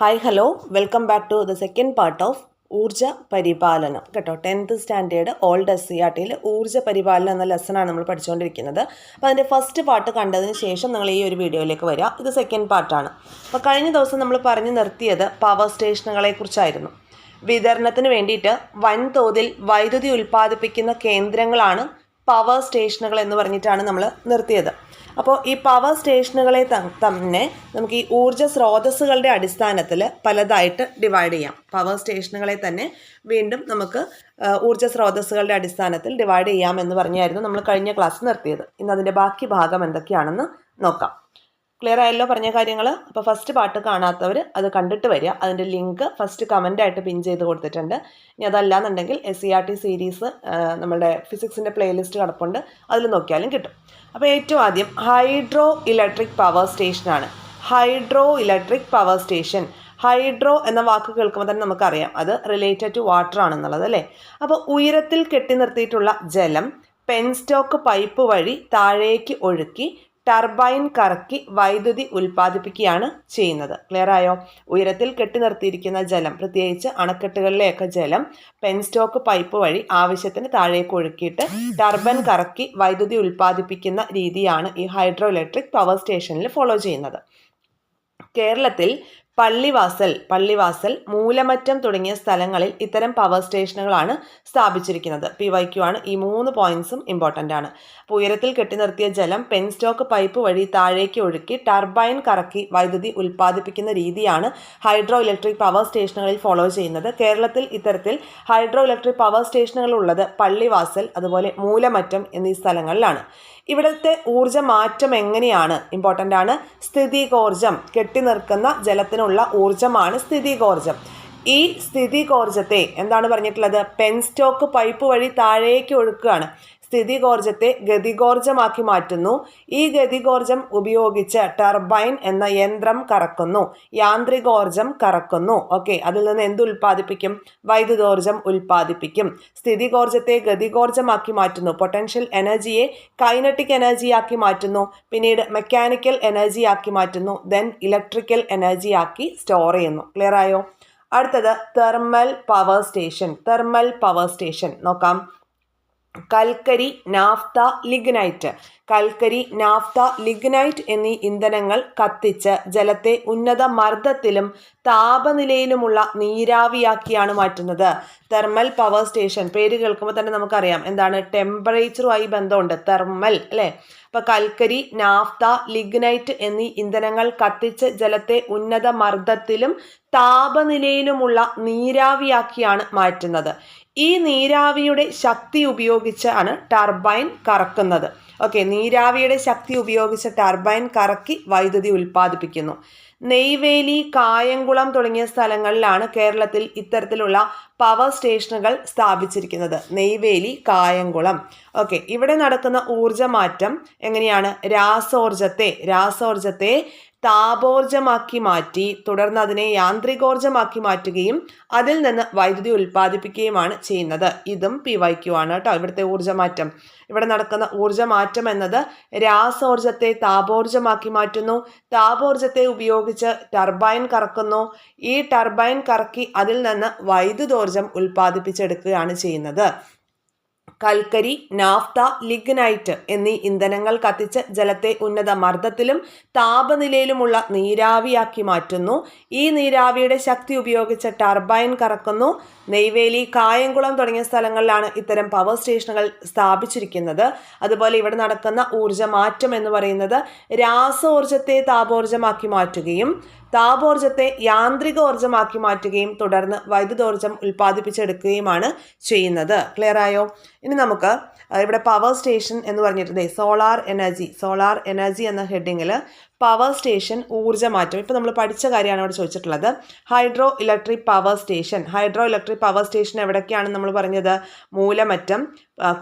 Hi hello welcome back to the second part of ഊർജ പരിപാലനം കേട്ടോ. 10th സ്റ്റാൻഡേർഡ് ഓൾഡ് SCERTയിൽ ഊർജ പരിപാലനം എന്ന ലെസണാണ് നമ്മൾ പഠിച്ചുകൊണ്ടിരിക്കുന്നത്. അപ്പോൾ അതിൻ്റെ ഫസ്റ്റ് പാർട്ട് കണ്ടതിന് ശേഷം നിങ്ങൾ ഈ ഒരു വീഡിയോയിലേക്ക് വരിക. ഇത് സെക്കൻഡ് പാർട്ടാണ്. അപ്പോൾ കഴിഞ്ഞ ദിവസം നമ്മൾ പറഞ്ഞു നിർത്തിയത് പവർ സ്റ്റേഷനുകളെ കുറിച്ചായിരുന്നു. വിതരണത്തിന് വേണ്ടിയിട്ട് വൻതോതിൽ വൈദ്യുതി ഉൽപ്പാദിപ്പിക്കുന്ന കേന്ദ്രങ്ങളാണ് പവർ സ്റ്റേഷനുകൾ എന്ന് പറഞ്ഞിട്ടാണ് നമ്മൾ നിർത്തിയത്. അപ്പോൾ ഈ പവർ സ്റ്റേഷനുകളെ തന്നെ നമുക്ക് ഈ ഊർജ്ജ സ്രോതസ്സുകളുടെ അടിസ്ഥാനത്തിൽ പലതായിട്ട് ഡിവൈഡ് ചെയ്യാം. പവർ സ്റ്റേഷനുകളെ തന്നെ വീണ്ടും നമുക്ക് ഊർജ്ജ സ്രോതസ്സുകളുടെ അടിസ്ഥാനത്തിൽ ഡിവൈഡ് ചെയ്യാം എന്ന് പറഞ്ഞായിരുന്നു നമ്മൾ കഴിഞ്ഞ ക്ലാസ് നിർത്തിയത്. ഇന്ന് അതിൻ്റെ ബാക്കി ഭാഗം എന്തൊക്കെയാണെന്ന് നോക്കാം. ക്ലിയർ ആയല്ലോ പറഞ്ഞ കാര്യങ്ങൾ? അപ്പോൾ ഫസ്റ്റ് പാർട്ട് കാണാത്തവർ അത് കണ്ടിട്ട് വരിക. അതിൻ്റെ ലിങ്ക് ഫസ്റ്റ് കമൻ്റായിട്ട് പിൻ ചെയ്ത് കൊടുത്തിട്ടുണ്ട്. ഇനി അതല്ലാന്നുണ്ടെങ്കിൽ SCERT സീരീസ് നമ്മുടെ ഫിസിക്സിൻ്റെ പ്ലേലിസ്റ്റ് കിടപ്പുണ്ട്, അതിൽ നോക്കിയാലും കിട്ടും. അപ്പോൾ ഏറ്റവും ആദ്യം ഹൈഡ്രോ ഇലക്ട്രിക് പവർ സ്റ്റേഷനാണ്. Hydro electric power station. Hydro എന്ന വാക്ക് കേൾക്കുമ്പോൾ തന്നെ നമുക്കറിയാം അത് റിലേറ്റഡ് ടു വാട്ടർ ആണെന്നുള്ളത് അല്ലേ. അപ്പോൾ ഉയരത്തിൽ കെട്ടി നിർത്തിയിട്ടുള്ള ജലം പെൻസ്റ്റോക്ക് പൈപ്പ് വഴി താഴേക്ക് ഒഴുക്കി ടർബൈൻ കറക്കി വൈദ്യുതി ഉൽപ്പാദിപ്പിക്കുകയാണ് ചെയ്യുന്നത്. ക്ലിയർ ആയോ? ഉയരത്തിൽ കെട്ടി നിർത്തിയിരിക്കുന്ന ജലം, പ്രത്യേകിച്ച് അണക്കെട്ടുകളിലെയൊക്കെ ജലം പെൻസ്റ്റോക്ക് പൈപ്പ് വഴി ആവശ്യത്തിന് താഴേക്ക് ഒഴുക്കിയിട്ട് ടർബൈൻ കറക്കി വൈദ്യുതി ഉൽപ്പാദിപ്പിക്കുന്ന രീതിയാണ് ഈ ഹൈഡ്രോ ഇലക്ട്രിക് പവർ സ്റ്റേഷനിൽ ഫോളോ ചെയ്യുന്നത്. കേരളത്തിൽ പള്ളിവാസൽ, മൂലമറ്റം തുടങ്ങിയ സ്ഥലങ്ങളിൽ ഇത്തരം പവർ സ്റ്റേഷനുകളാണ് സ്ഥാപിച്ചിരിക്കുന്നത്. PYQ ആണ്. ഈ 3 പോയിന്റ്സും ഇമ്പോർട്ടൻ്റ് ആണ്. അപ്പോൾ ഉയരത്തിൽ കെട്ടി നിർത്തിയ ജലം പെൻസ്റ്റോക്ക് പൈപ്പ് വഴി താഴേക്ക് ഒഴുക്കി ടർബൈൻ കറക്കി വൈദ്യുതി ഉൽപ്പാദിപ്പിക്കുന്ന രീതിയാണ് ഹൈഡ്രോ ഇലക്ട്രിക് പവർ സ്റ്റേഷനുകളിൽ ഫോളോ ചെയ്യുന്നത്. കേരളത്തിൽ ഇത്തരത്തിൽ ഹൈഡ്രോ ഇലക്ട്രിക് പവർ സ്റ്റേഷനുകൾ ഉള്ളത് പള്ളിവാസൽ, അതുപോലെ മൂലമറ്റം എന്നീ സ്ഥലങ്ങളിലാണ്. ഇവിടുത്തെ ഊർജ്ജ മാറ്റം എങ്ങനെയാണ്? ഇമ്പോർട്ടൻ്റ് ആണ്. സ്ഥിതികോർജം, കെട്ടി നിൽക്കുന്ന ജലത്തിനുള്ള ഊർജ്ജമാണ് സ്ഥിതികോർജം. ഈ സ്ഥിതികോർജത്തെ എന്താണ് പറഞ്ഞിട്ടുള്ളത്? പെൻസ്റ്റോക്ക് പൈപ്പ് വഴി താഴേക്ക് ഒഴുക്കുകയാണ്. സ്ഥിതികോർജത്തെ ഗതികോർജമാക്കി മാറ്റുന്നു. ഈ ഗതികോർജം ഉപയോഗിച്ച് ടർബൈൻ എന്ന യന്ത്രം കറക്കുന്നു, യാന്ത്രികോർജം കറക്കുന്നു. ഓക്കെ, അതിൽ നിന്ന് എന്ത് ഉൽപ്പാദിപ്പിക്കും? വൈദ്യുതോർജം ഉൽപ്പാദിപ്പിക്കും. സ്ഥിതികോർജത്തെ ഗതികോർജമാക്കി മാറ്റുന്നു, പൊട്ടൻഷ്യൽ എനർജിയെ കൈനറ്റിക് എനർജിയാക്കി മാറ്റുന്നു, പിന്നീട് മെക്കാനിക്കൽ എനർജിയാക്കി മാറ്റുന്നു, ദെൻ ഇലക്ട്രിക്കൽ എനർജിയാക്കി സ്റ്റോർ ചെയ്യുന്നു. ക്ലിയർ ആയോ? അടുത്തത് തെർമൽ പവർ സ്റ്റേഷൻ നോക്കാം. കൽക്കരി, നാഫ്ത, ലിഗ്നൈറ്റ് എന്നീ ഇന്ധനങ്ങൾ കത്തിച്ച് ജലത്തെ ഉന്നത മർദ്ദത്തിലും താപനിലയിലുമുള്ള നീരാവിയാക്കിയാണ് മാറ്റുന്നത്. തെർമൽ പവർ സ്റ്റേഷൻ പേര് കേൾക്കുമ്പോൾ തന്നെ നമുക്കറിയാം എന്താണ്, ടെമ്പറേച്ചറുമായി ബന്ധമുണ്ട്. തെർമൽ അല്ലേ. അപ്പോൾ കൽക്കരി, നാഫ്ത, ലിഗ്നൈറ്റ് എന്നീ ഇന്ധനങ്ങൾ കത്തിച്ച് ജലത്തെ ഉന്നത മർദ്ദത്തിലും താപനിലയിലുമുള്ള നീരാവിയാക്കിയാണ് മാറ്റുന്നത്. ഈ നീരാവിയുടെ ശക്തി ഉപയോഗിച്ചാണ് ടർബൈൻ കറക്കുന്നത്. ഓക്കെ, നീരാവിയുടെ ശക്തി ഉപയോഗിച്ച് ടർബൈൻ കറക്കി വൈദ്യുതി ഉൽപ്പാദിപ്പിക്കുന്നു. നെയ്വേലി, കായംകുളം തുടങ്ങിയ സ്ഥലങ്ങളിലാണ് കേരളത്തിൽ ഇത്തരത്തിലുള്ള പവർ സ്റ്റേഷനുകൾ സ്ഥാപിച്ചിരിക്കുന്നത്. നെയ്വേലി, കായംകുളം. ഓക്കെ, ഇവിടെ നടക്കുന്ന ഊർജ്ജമാറ്റം എങ്ങനെയാണ്? രാസോർജത്തെ താപോർജമാക്കി മാറ്റി തുടർന്ന് അതിനെ യാന്ത്രികോർജമാക്കി മാറ്റുകയും അതിൽ നിന്ന് വൈദ്യുതി ഉൽപ്പാദിപ്പിക്കുകയുമാണ് ചെയ്യുന്നത്. ഇതും PYQ ആണ് കേട്ടോ. ഇവിടുത്തെ ഊർജ്ജമാറ്റം, ഇവിടെ നടക്കുന്ന ഊർജ്ജമാറ്റം എന്നത് രാസോർജത്തെ താപോർജമാക്കി മാറ്റുന്നു. താപോർജത്തെ ഉപയോഗിച്ച് ടർബൈൻ കറക്കുന്നു. ഈ ടർബൈൻ കറക്കി അതിൽ നിന്ന് വൈദ്യുതോർജം ഉൽപ്പാദിപ്പിച്ചെടുക്കുകയാണ് ചെയ്യുന്നത്. കൽക്കരി, നാഫ്ത, ലിഗ്നൈറ്റ് എന്നീ ഇന്ധനങ്ങൾ കത്തിച്ച് ജലത്തെ ഉന്നത മർദ്ദത്തിലും താപനിലയിലുമുള്ള നീരാവിയാക്കി മാറ്റുന്നു. ഈ നീരാവിയുടെ ശക്തി ഉപയോഗിച്ച് ടർബൈൻ കറക്കുന്നു. നെയ്വേലി, കായംകുളം തുടങ്ങിയ സ്ഥലങ്ങളിലാണ് ഇത്തരം പവർ സ്റ്റേഷനുകൾ സ്ഥാപിച്ചിരിക്കുന്നത്. അതുപോലെ ഇവിടെ നടക്കുന്ന ഊർജ്ജമാറ്റം എന്ന് പറയുന്നത് രാസോർജത്തെ താപോർജമാക്കി മാറ്റുകയും താപോർജത്തെ യാന്ത്രികോർജമാക്കി മാറ്റുകയും തുടർന്ന് വൈദ്യുതോർജം ഉൽപ്പാദിപ്പിച്ചെടുക്കുകയുമാണ് ചെയ്യുന്നത്. ക്ലിയർ ആയോ? ഇനി നമുക്ക് ഇവിടെ പവർ സ്റ്റേഷൻ എന്ന് പറഞ്ഞിട്ടുണ്ട്. സോളാർ എനർജി എന്ന ഹെഡിങ്ങിൽ പവർ സ്റ്റേഷൻ, ഊർജ്ജമാറ്റം. ഇപ്പോൾ നമ്മൾ പഠിച്ച കാര്യമാണ് ഇവിടെ ചോദിച്ചിട്ടുള്ളത്. ഹൈഡ്രോ ഇലക്ട്രിക് പവർ സ്റ്റേഷൻ എവിടേക്കാണ് നമ്മൾ പറഞ്ഞത്? മൂലമറ്റം,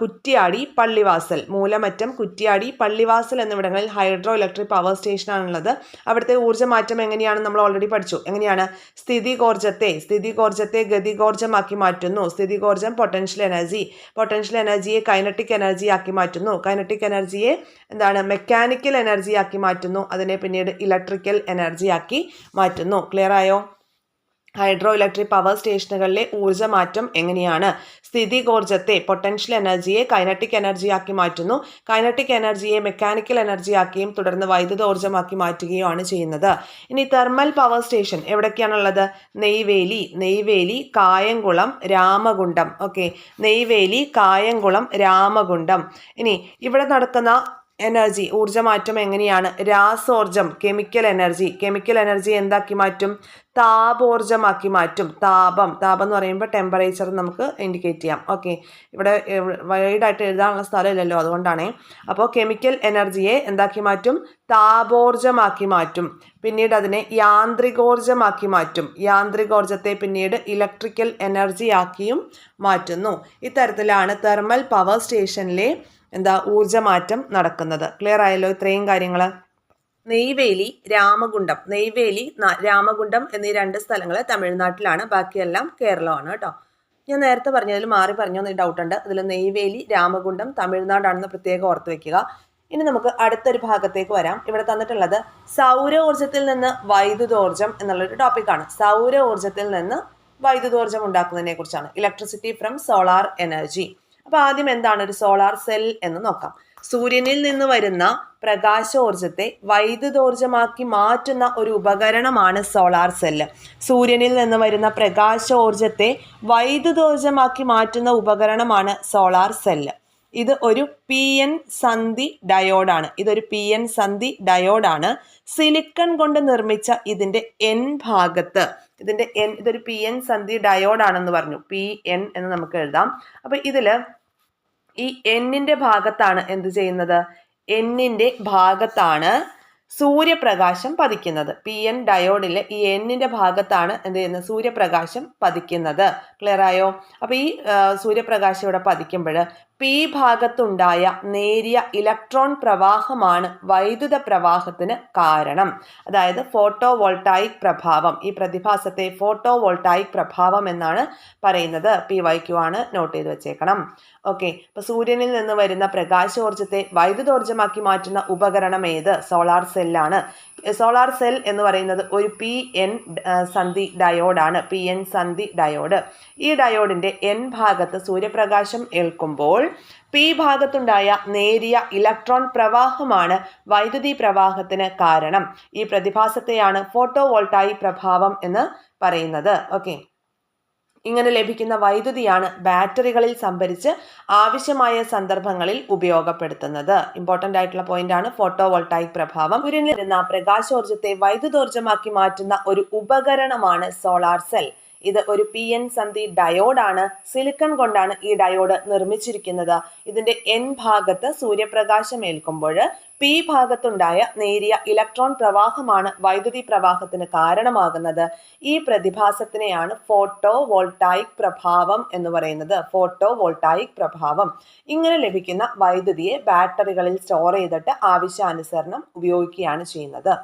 കുറ്റ്യാടി, പള്ളിവാസൽ. മൂലമറ്റം, കുറ്റ്യാടി, പള്ളിവാസൽ എന്നിവിടങ്ങളിൽ ഹൈഡ്രോ ഇലക്ട്രിക് പവർ സ്റ്റേഷനാണുള്ളത്. അവിടുത്തെ ഊർജ്ജമാറ്റം എങ്ങനെയാണ് നമ്മൾ ഓൾറെഡി പഠിച്ചു. എങ്ങനെയാണ്? സ്ഥിതികോർജത്തെ ഗതികോർജമാക്കി മാറ്റുന്നു. സ്ഥിതികോർജം പൊട്ടൻഷ്യൽ എനർജിയെ കൈനറ്റിക് എനർജിയാക്കി മാറ്റുന്നു. കൈനറ്റിക് എനർജിയെ മെക്കാനിക്കൽ എനർജിയാക്കി മാറ്റുന്നു. അതിനെ പിന്നീട് ഇലക്ട്രിക്കൽ എനർജിയാക്കി മാറ്റുന്നു. ക്ലിയർ ആയോ? ഹൈഡ്രോ ഇലക്ട്രിക് പവർ സ്റ്റേഷനുകളിലെ ഊർജ്ജമാറ്റം എങ്ങനെയാണ്? സ്ഥിതികോർജ്ജത്തെ പൊട്ടൻഷ്യൽ എനർജിയെ കൈനറ്റിക് എനർജിയാക്കി മാറ്റുന്നു. കൈനറ്റിക് എനർജിയെ മെക്കാനിക്കൽ എനർജിയാക്കിയും തുടർന്ന് വൈദ്യുതോർജ്ജമാക്കി മാറ്റുകയുമാണ് ചെയ്യുന്നത്. ഇനി തെർമൽ പവർ സ്റ്റേഷൻ എവിടൊക്കെയാണുള്ളത്? നെയ്വേലി, കായംകുളം, രാമഗുണ്ടം. ഓക്കെ, നെയ്വേലി, കായംകുളം, രാമഗുണ്ടം. ഇനി ഇവിടെ നടക്കുന്ന എനർജി ഊർജ്ജമാറ്റം എങ്ങനെയാണ്? രാസോർജം, കെമിക്കൽ എനർജി എന്താക്കി മാറ്റും? താപോർജ്ജമാക്കി മാറ്റും. താപം എന്ന് പറയുമ്പോൾ ടെമ്പറേച്ചർ നമുക്ക് ഇൻഡിക്കേറ്റ് ചെയ്യാം. ഓക്കെ, ഇവിടെ വൈഡായിട്ട് എഴുതാനുള്ള സ്ഥലമില്ലല്ലോ, അതുകൊണ്ടാണ്. അപ്പോൾ കെമിക്കൽ എനർജിയെ എന്താക്കി മാറ്റും? താപോർജ്ജമാക്കി മാറ്റും. പിന്നീട് അതിനെ യാന്ത്രികോർജ്ജമാക്കി മാറ്റും. യാന്ത്രികോർജ്ജത്തെ പിന്നീട് ഇലക്ട്രിക്കൽ എനർജിയാക്കിയും മാറ്റുന്നു. ഇത്തരത്തിലാണ് തെർമൽ പവർ സ്റ്റേഷനിലെ ഊർജ്ജമാറ്റം നടക്കുന്നത്. ക്ലിയർ ആയല്ലോ ഇത്രയും കാര്യങ്ങൾ? നെയ്വേലി, രാമഗുണ്ടം എന്നീ 2 സ്ഥലങ്ങൾ തമിഴ്നാട്ടിലാണ്, ബാക്കിയെല്ലാം കേരളമാണ് കേട്ടോ. ഞാൻ നേരത്തെ പറഞ്ഞതിൽ മാറി പറഞ്ഞൊന്ന് ഡൗട്ട് ഉണ്ട്. അതിൽ നെയ്വേലി, രാമഗുണ്ടം തമിഴ്നാടാണെന്ന് പ്രത്യേകം ഓർത്ത് വെക്കുക. ഇനി നമുക്ക് അടുത്തൊരു ഭാഗത്തേക്ക് വരാം. ഇവിടെ തന്നിട്ടുള്ളത് സൗരോർജ്ജത്തിൽ നിന്ന് വൈദ്യുതോർജ്ജം എന്നുള്ളൊരു ടോപ്പിക്കാണ്. സൗരോർജ്ജത്തിൽ നിന്ന് വൈദ്യുതോർജ്ജം ഉണ്ടാക്കുന്നതിനെ കുറിച്ചാണ്. Electricity from solar energy. അപ്പോൾ ആദ്യം എന്താണ് ഒരു സോളാർ സെൽ എന്ന് നോക്കാം. സൂര്യനിൽ നിന്ന് വരുന്ന പ്രകാശോർജ്ജത്തെ വൈദ്യുതോർജ്ജമാക്കി മാറ്റുന്ന ഒരു ഉപകരണമാണ് സോളാർ സെല്ല്. സൂര്യനിൽ നിന്ന് വരുന്ന പ്രകാശോർജ്ജത്തെ വൈദ്യുതോർജ്ജമാക്കി മാറ്റുന്ന ഉപകരണമാണ് സോളാർ സെല്ല്. ഇത് ഒരു PN സന്ധി ഡയോഡാണ്. സിലിക്കൺ കൊണ്ട് നിർമ്മിച്ച ഇതിന്റെ N ഭാഗത്ത് ഇതൊരു PN സന്ധി ഡയോഡാണെന്ന് പറഞ്ഞു. PN എന്ന് നമുക്ക് എഴുതാം. അപ്പൊ ഇതില് ഈ എന്നിന്റെ ഭാഗത്താണ് എന്ത് ചെയ്യുന്നത്? എന്നിന്റെ ഭാഗത്താണ് സൂര്യപ്രകാശം പതിക്കുന്നത്. PN ഡയോഡിലെ ഈ എന്നിന്റെ ഭാഗത്താണ് എന്ത് ചെയ്യുന്നത്? സൂര്യപ്രകാശം പതിക്കുന്നത്. ക്ലിയർ ആയോ? അപ്പൊ ഈ സൂര്യപ്രകാശം ഇവിടെ പതിക്കുമ്പോൾ P ഭാഗത്തുണ്ടായ നേരിയ ഇലക്ട്രോൺ പ്രവാഹമാണ് വൈദ്യുത പ്രവാഹത്തിന് കാരണം. അതായത് ഫോട്ടോ വോൾട്ടായിക് പ്രഭാവം. ഈ പ്രതിഭാസത്തെ ഫോട്ടോ വോൾട്ടായിക് പ്രഭാവം എന്നാണ് പറയുന്നത്. PYQ ആണ്, നോട്ട് ചെയ്ത് വെച്ചേക്കണം. ഓക്കെ, അപ്പൊ സൂര്യനിൽ നിന്ന് വരുന്ന പ്രകാശോർജ്ജത്തെ വൈദ്യുതോർജ്ജമാക്കി മാറ്റുന്ന ഉപകരണം ഏത്? സോളാർ സെല്ലാണ്. സോളാർ സെൽ എന്ന് പറയുന്നത് ഒരു PN സന്ധി ഡയോഡാണ്. PN സന്ധി ഡയോഡ്. ഈ ഡയോഡിന്റെ N ഭാഗത്ത് സൂര്യപ്രകാശം ഏൽക്കുമ്പോൾ P ഭാഗത്തുണ്ടായ നേരിയ ഇലക്ട്രോൺ പ്രവാഹമാണ് വൈദ്യുതി പ്രവാഹത്തിന് കാരണം. ഈ പ്രതിഭാസത്തെയാണ് ഫോട്ടോ വോൾട്ടായിക് പ്രഭാവം എന്ന് പറയുന്നത്. ഓക്കെ, ഇങ്ങനെ ലഭിക്കുന്ന വൈദ്യുതിയാണ് ബാറ്ററികളിൽ സംഭരിച്ച് ആവശ്യമായ സന്ദർഭങ്ങളിൽ ഉപയോഗപ്പെടുത്തുന്നത്. ഇമ്പോർട്ടൻ്റ് ആയിട്ടുള്ള പോയിന്റ് ആണ് ഫോട്ടോ വോൾട്ടായിക് പ്രഭാവം. സൂര്യനിൽ വരുന്ന പ്രകാശോർജ്ജത്തെ വൈദ്യുതോർജ്ജമാക്കി മാറ്റുന്ന ഒരു ഉപകരണമാണ് സോളാർ സെൽ. ഇത് ഒരു PN സന്ധി ഡയോഡാണ്. സിലിക്കൺ കൊണ്ടാണ് ഈ ഡയോഡ് നിർമ്മിച്ചിരിക്കുന്നത്. ഇതിന്റെ N ഭാഗത്ത് സൂര്യപ്രകാശം ഏൽക്കുമ്പോൾ P ഭാഗത്തുണ്ടായ നേരിയ ഇലക്ട്രോൺ പ്രവാഹമാണ് വൈദ്യുതി പ്രവാഹത്തിന് കാരണമാകുന്നത്. ഈ പ്രതിഭാസത്തിനെയാണ് ഫോട്ടോ വോൾട്ടായിക് പ്രഭാവം എന്ന് പറയുന്നത്. ഫോട്ടോ വോൾട്ടായിക് പ്രഭാവം. ഇങ്ങനെ ലഭിക്കുന്ന വൈദ്യുതിയെ ബാറ്ററികളിൽ സ്റ്റോർ ചെയ്തിട്ട് ആവശ്യാനുസരണം ഉപയോഗിക്കുകയാണ് ചെയ്യുന്നത്.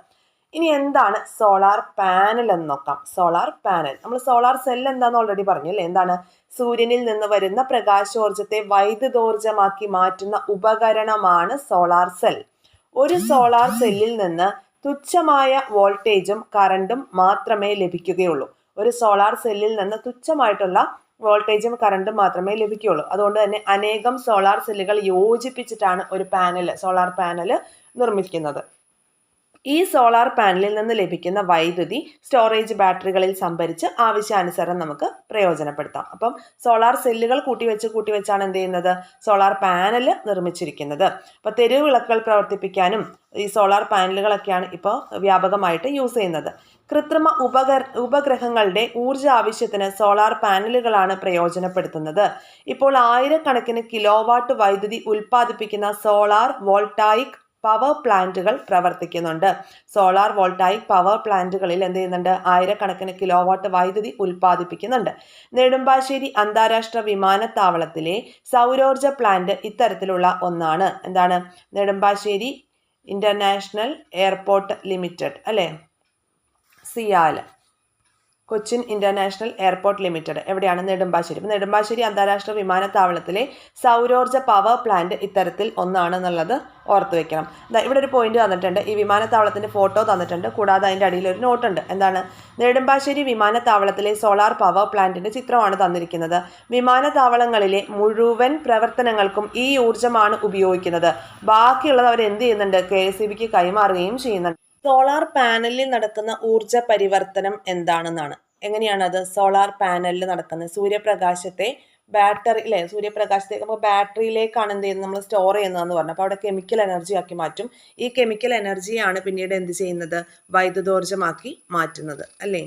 ഇനി എന്താണ് സോളാർ പാനൽ എന്ന് നോക്കാം. സോളാർ പാനൽ, നമ്മൾ സോളാർ സെൽ എന്താണെന്ന് ഓൾറെഡി പറഞ്ഞു അല്ലേ. എന്താണ്? സൂര്യനിൽ നിന്ന് വരുന്ന പ്രകാശോർജ്ജത്തെ വൈദ്യുതോർജ്ജമാക്കി മാറ്റുന്ന ഉപകരണമാണ് സോളാർ സെൽ. ഒരു സോളാർ സെല്ലിൽ നിന്ന് തുച്ഛമായ വോൾട്ടേജും കറണ്ടും മാത്രമേ ലഭിക്കുകയുള്ളൂ. ഒരു സോളാർ സെല്ലിൽ നിന്ന് തുച്ഛമായിട്ടുള്ള വോൾട്ടേജും കറണ്ടും മാത്രമേ ലഭിക്കുകയുള്ളൂ. അതുകൊണ്ട് തന്നെ അനേകം സോളാർ സെല്ലുകൾ യോജിപ്പിച്ചിട്ടാണ് ഒരു സോളാർ പാനൽ നിർമ്മിക്കുന്നത്. ഈ സോളാർ പാനലിൽ നിന്ന് ലഭിക്കുന്ന വൈദ്യുതി സ്റ്റോറേജ് ബാറ്ററികളിൽ സംഭരിച്ച് ആവശ്യാനുസരണം നമുക്ക് പ്രയോജനപ്പെടുത്താം. അപ്പം സോളാർ സെല്ലുകൾ കൂട്ടിവെച്ചാണ് എന്ത് ചെയ്യുന്നത്? സോളാർ പാനൽ നിർമ്മിച്ചിരിക്കുന്നത്. അപ്പോൾ തെരുവ് വിളക്കുകൾ പ്രവർത്തിപ്പിക്കാനും ഈ സോളാർ പാനലുകളൊക്കെയാണ് ഇപ്പോൾ വ്യാപകമായിട്ട് യൂസ് ചെയ്യുന്നത്. കൃത്രിമ ഉപഗ്രഹങ്ങളുടെ ഊർജ്ജ ആവശ്യത്തിന് സോളാർ പാനലുകളാണ് പ്രയോജനപ്പെടുത്തുന്നത്. ഇപ്പോൾ ആയിരക്കണക്കിന് കിലോവാട്ട് വൈദ്യുതി ഉൽപ്പാദിപ്പിക്കുന്ന സോളാർ വോൾട്ടായിക് പവർ പ്ലാന്റുകൾ പ്രവർത്തിക്കുന്നുണ്ട്. സോളാർ വോൾട്ടായിക് പവർ പ്ലാന്റുകളിൽ എന്ത് ചെയ്യുന്നുണ്ട്? ആയിരക്കണക്കിന് കിലോവാട്ട് വൈദ്യുതി ഉൽപ്പാദിപ്പിക്കുന്നുണ്ട്. നെടുമ്പാശ്ശേരി അന്താരാഷ്ട്ര വിമാനത്താവളത്തിലെ സൗരോർജ്ജ പ്ലാന്റ് ഇത്തരത്തിലുള്ള ഒന്നാണ്. എന്താണ്? നെടുമ്പാശ്ശേരി ഇന്റർനാഷണൽ എയർപോർട്ട് ലിമിറ്റഡ് അല്ലേ, CIAL. Cochin international airport limited എവിടെയാണ്? നെടുമ്പാശ്ശേരി. ഇപ്പോൾ നെടുമ്പാശ്ശേരി അന്താരാഷ്ട്ര വിമാനത്താവളത്തിലെ സൗരോർജ്ജ പവർ പ്ലാന്റ് ഇത്തരത്തിൽ ഒന്നാണെന്നുള്ളത് ഓർത്ത് വെക്കണം. ഇവിടെ ഒരു പോയിന്റ് തന്നിട്ടുണ്ട്. ഈ വിമാനത്താവളത്തിൻ്റെ ഫോട്ടോ തന്നിട്ടുണ്ട്. കൂടാതെ അതിൻ്റെ അടിയിൽ ഒരു നോട്ടുണ്ട്. എന്താണ്? നെടുമ്പാശ്ശേരി വിമാനത്താവളത്തിലെ സോളാർ പവർ പ്ലാന്റിൻ്റെ ചിത്രമാണ് തന്നിരിക്കുന്നത്. വിമാനത്താവളങ്ങളിലെ മുഴുവൻ പ്രവർത്തനങ്ങൾക്കും ഈ ഊർജ്ജമാണ് ഉപയോഗിക്കുന്നത്. ബാക്കിയുള്ളത് അവർ എന്ത് ചെയ്യുന്നുണ്ട്? KSEBിക്ക് കൈമാറുകയും ചെയ്യുന്നുണ്ട്. സോളാർ പാനലിൽ നടക്കുന്ന ഊർജ പരിവർത്തനം എന്താണെന്നാണ്. എങ്ങനെയാണത് സോളാർ പാനലിൽ നടക്കുന്നത്? സൂര്യപ്രകാശത്തെ ബാറ്ററി അല്ലേ, സൂര്യപ്രകാശത്തെ നമുക്ക് ബാറ്ററിയിലേക്കാണ് എന്ത് ചെയ്യുന്നത്, നമ്മൾ സ്റ്റോർ ചെയ്യുന്നതെന്ന് പറഞ്ഞു. അപ്പോൾ അവിടെ കെമിക്കൽ എനർജി ആക്കി മാറ്റും. ഈ കെമിക്കൽ എനർജിയാണ് പിന്നീട് എന്ത് ചെയ്യുന്നത്? വൈദ്യുതോർജ്ജമാക്കി മാറ്റുന്നത് അല്ലേ.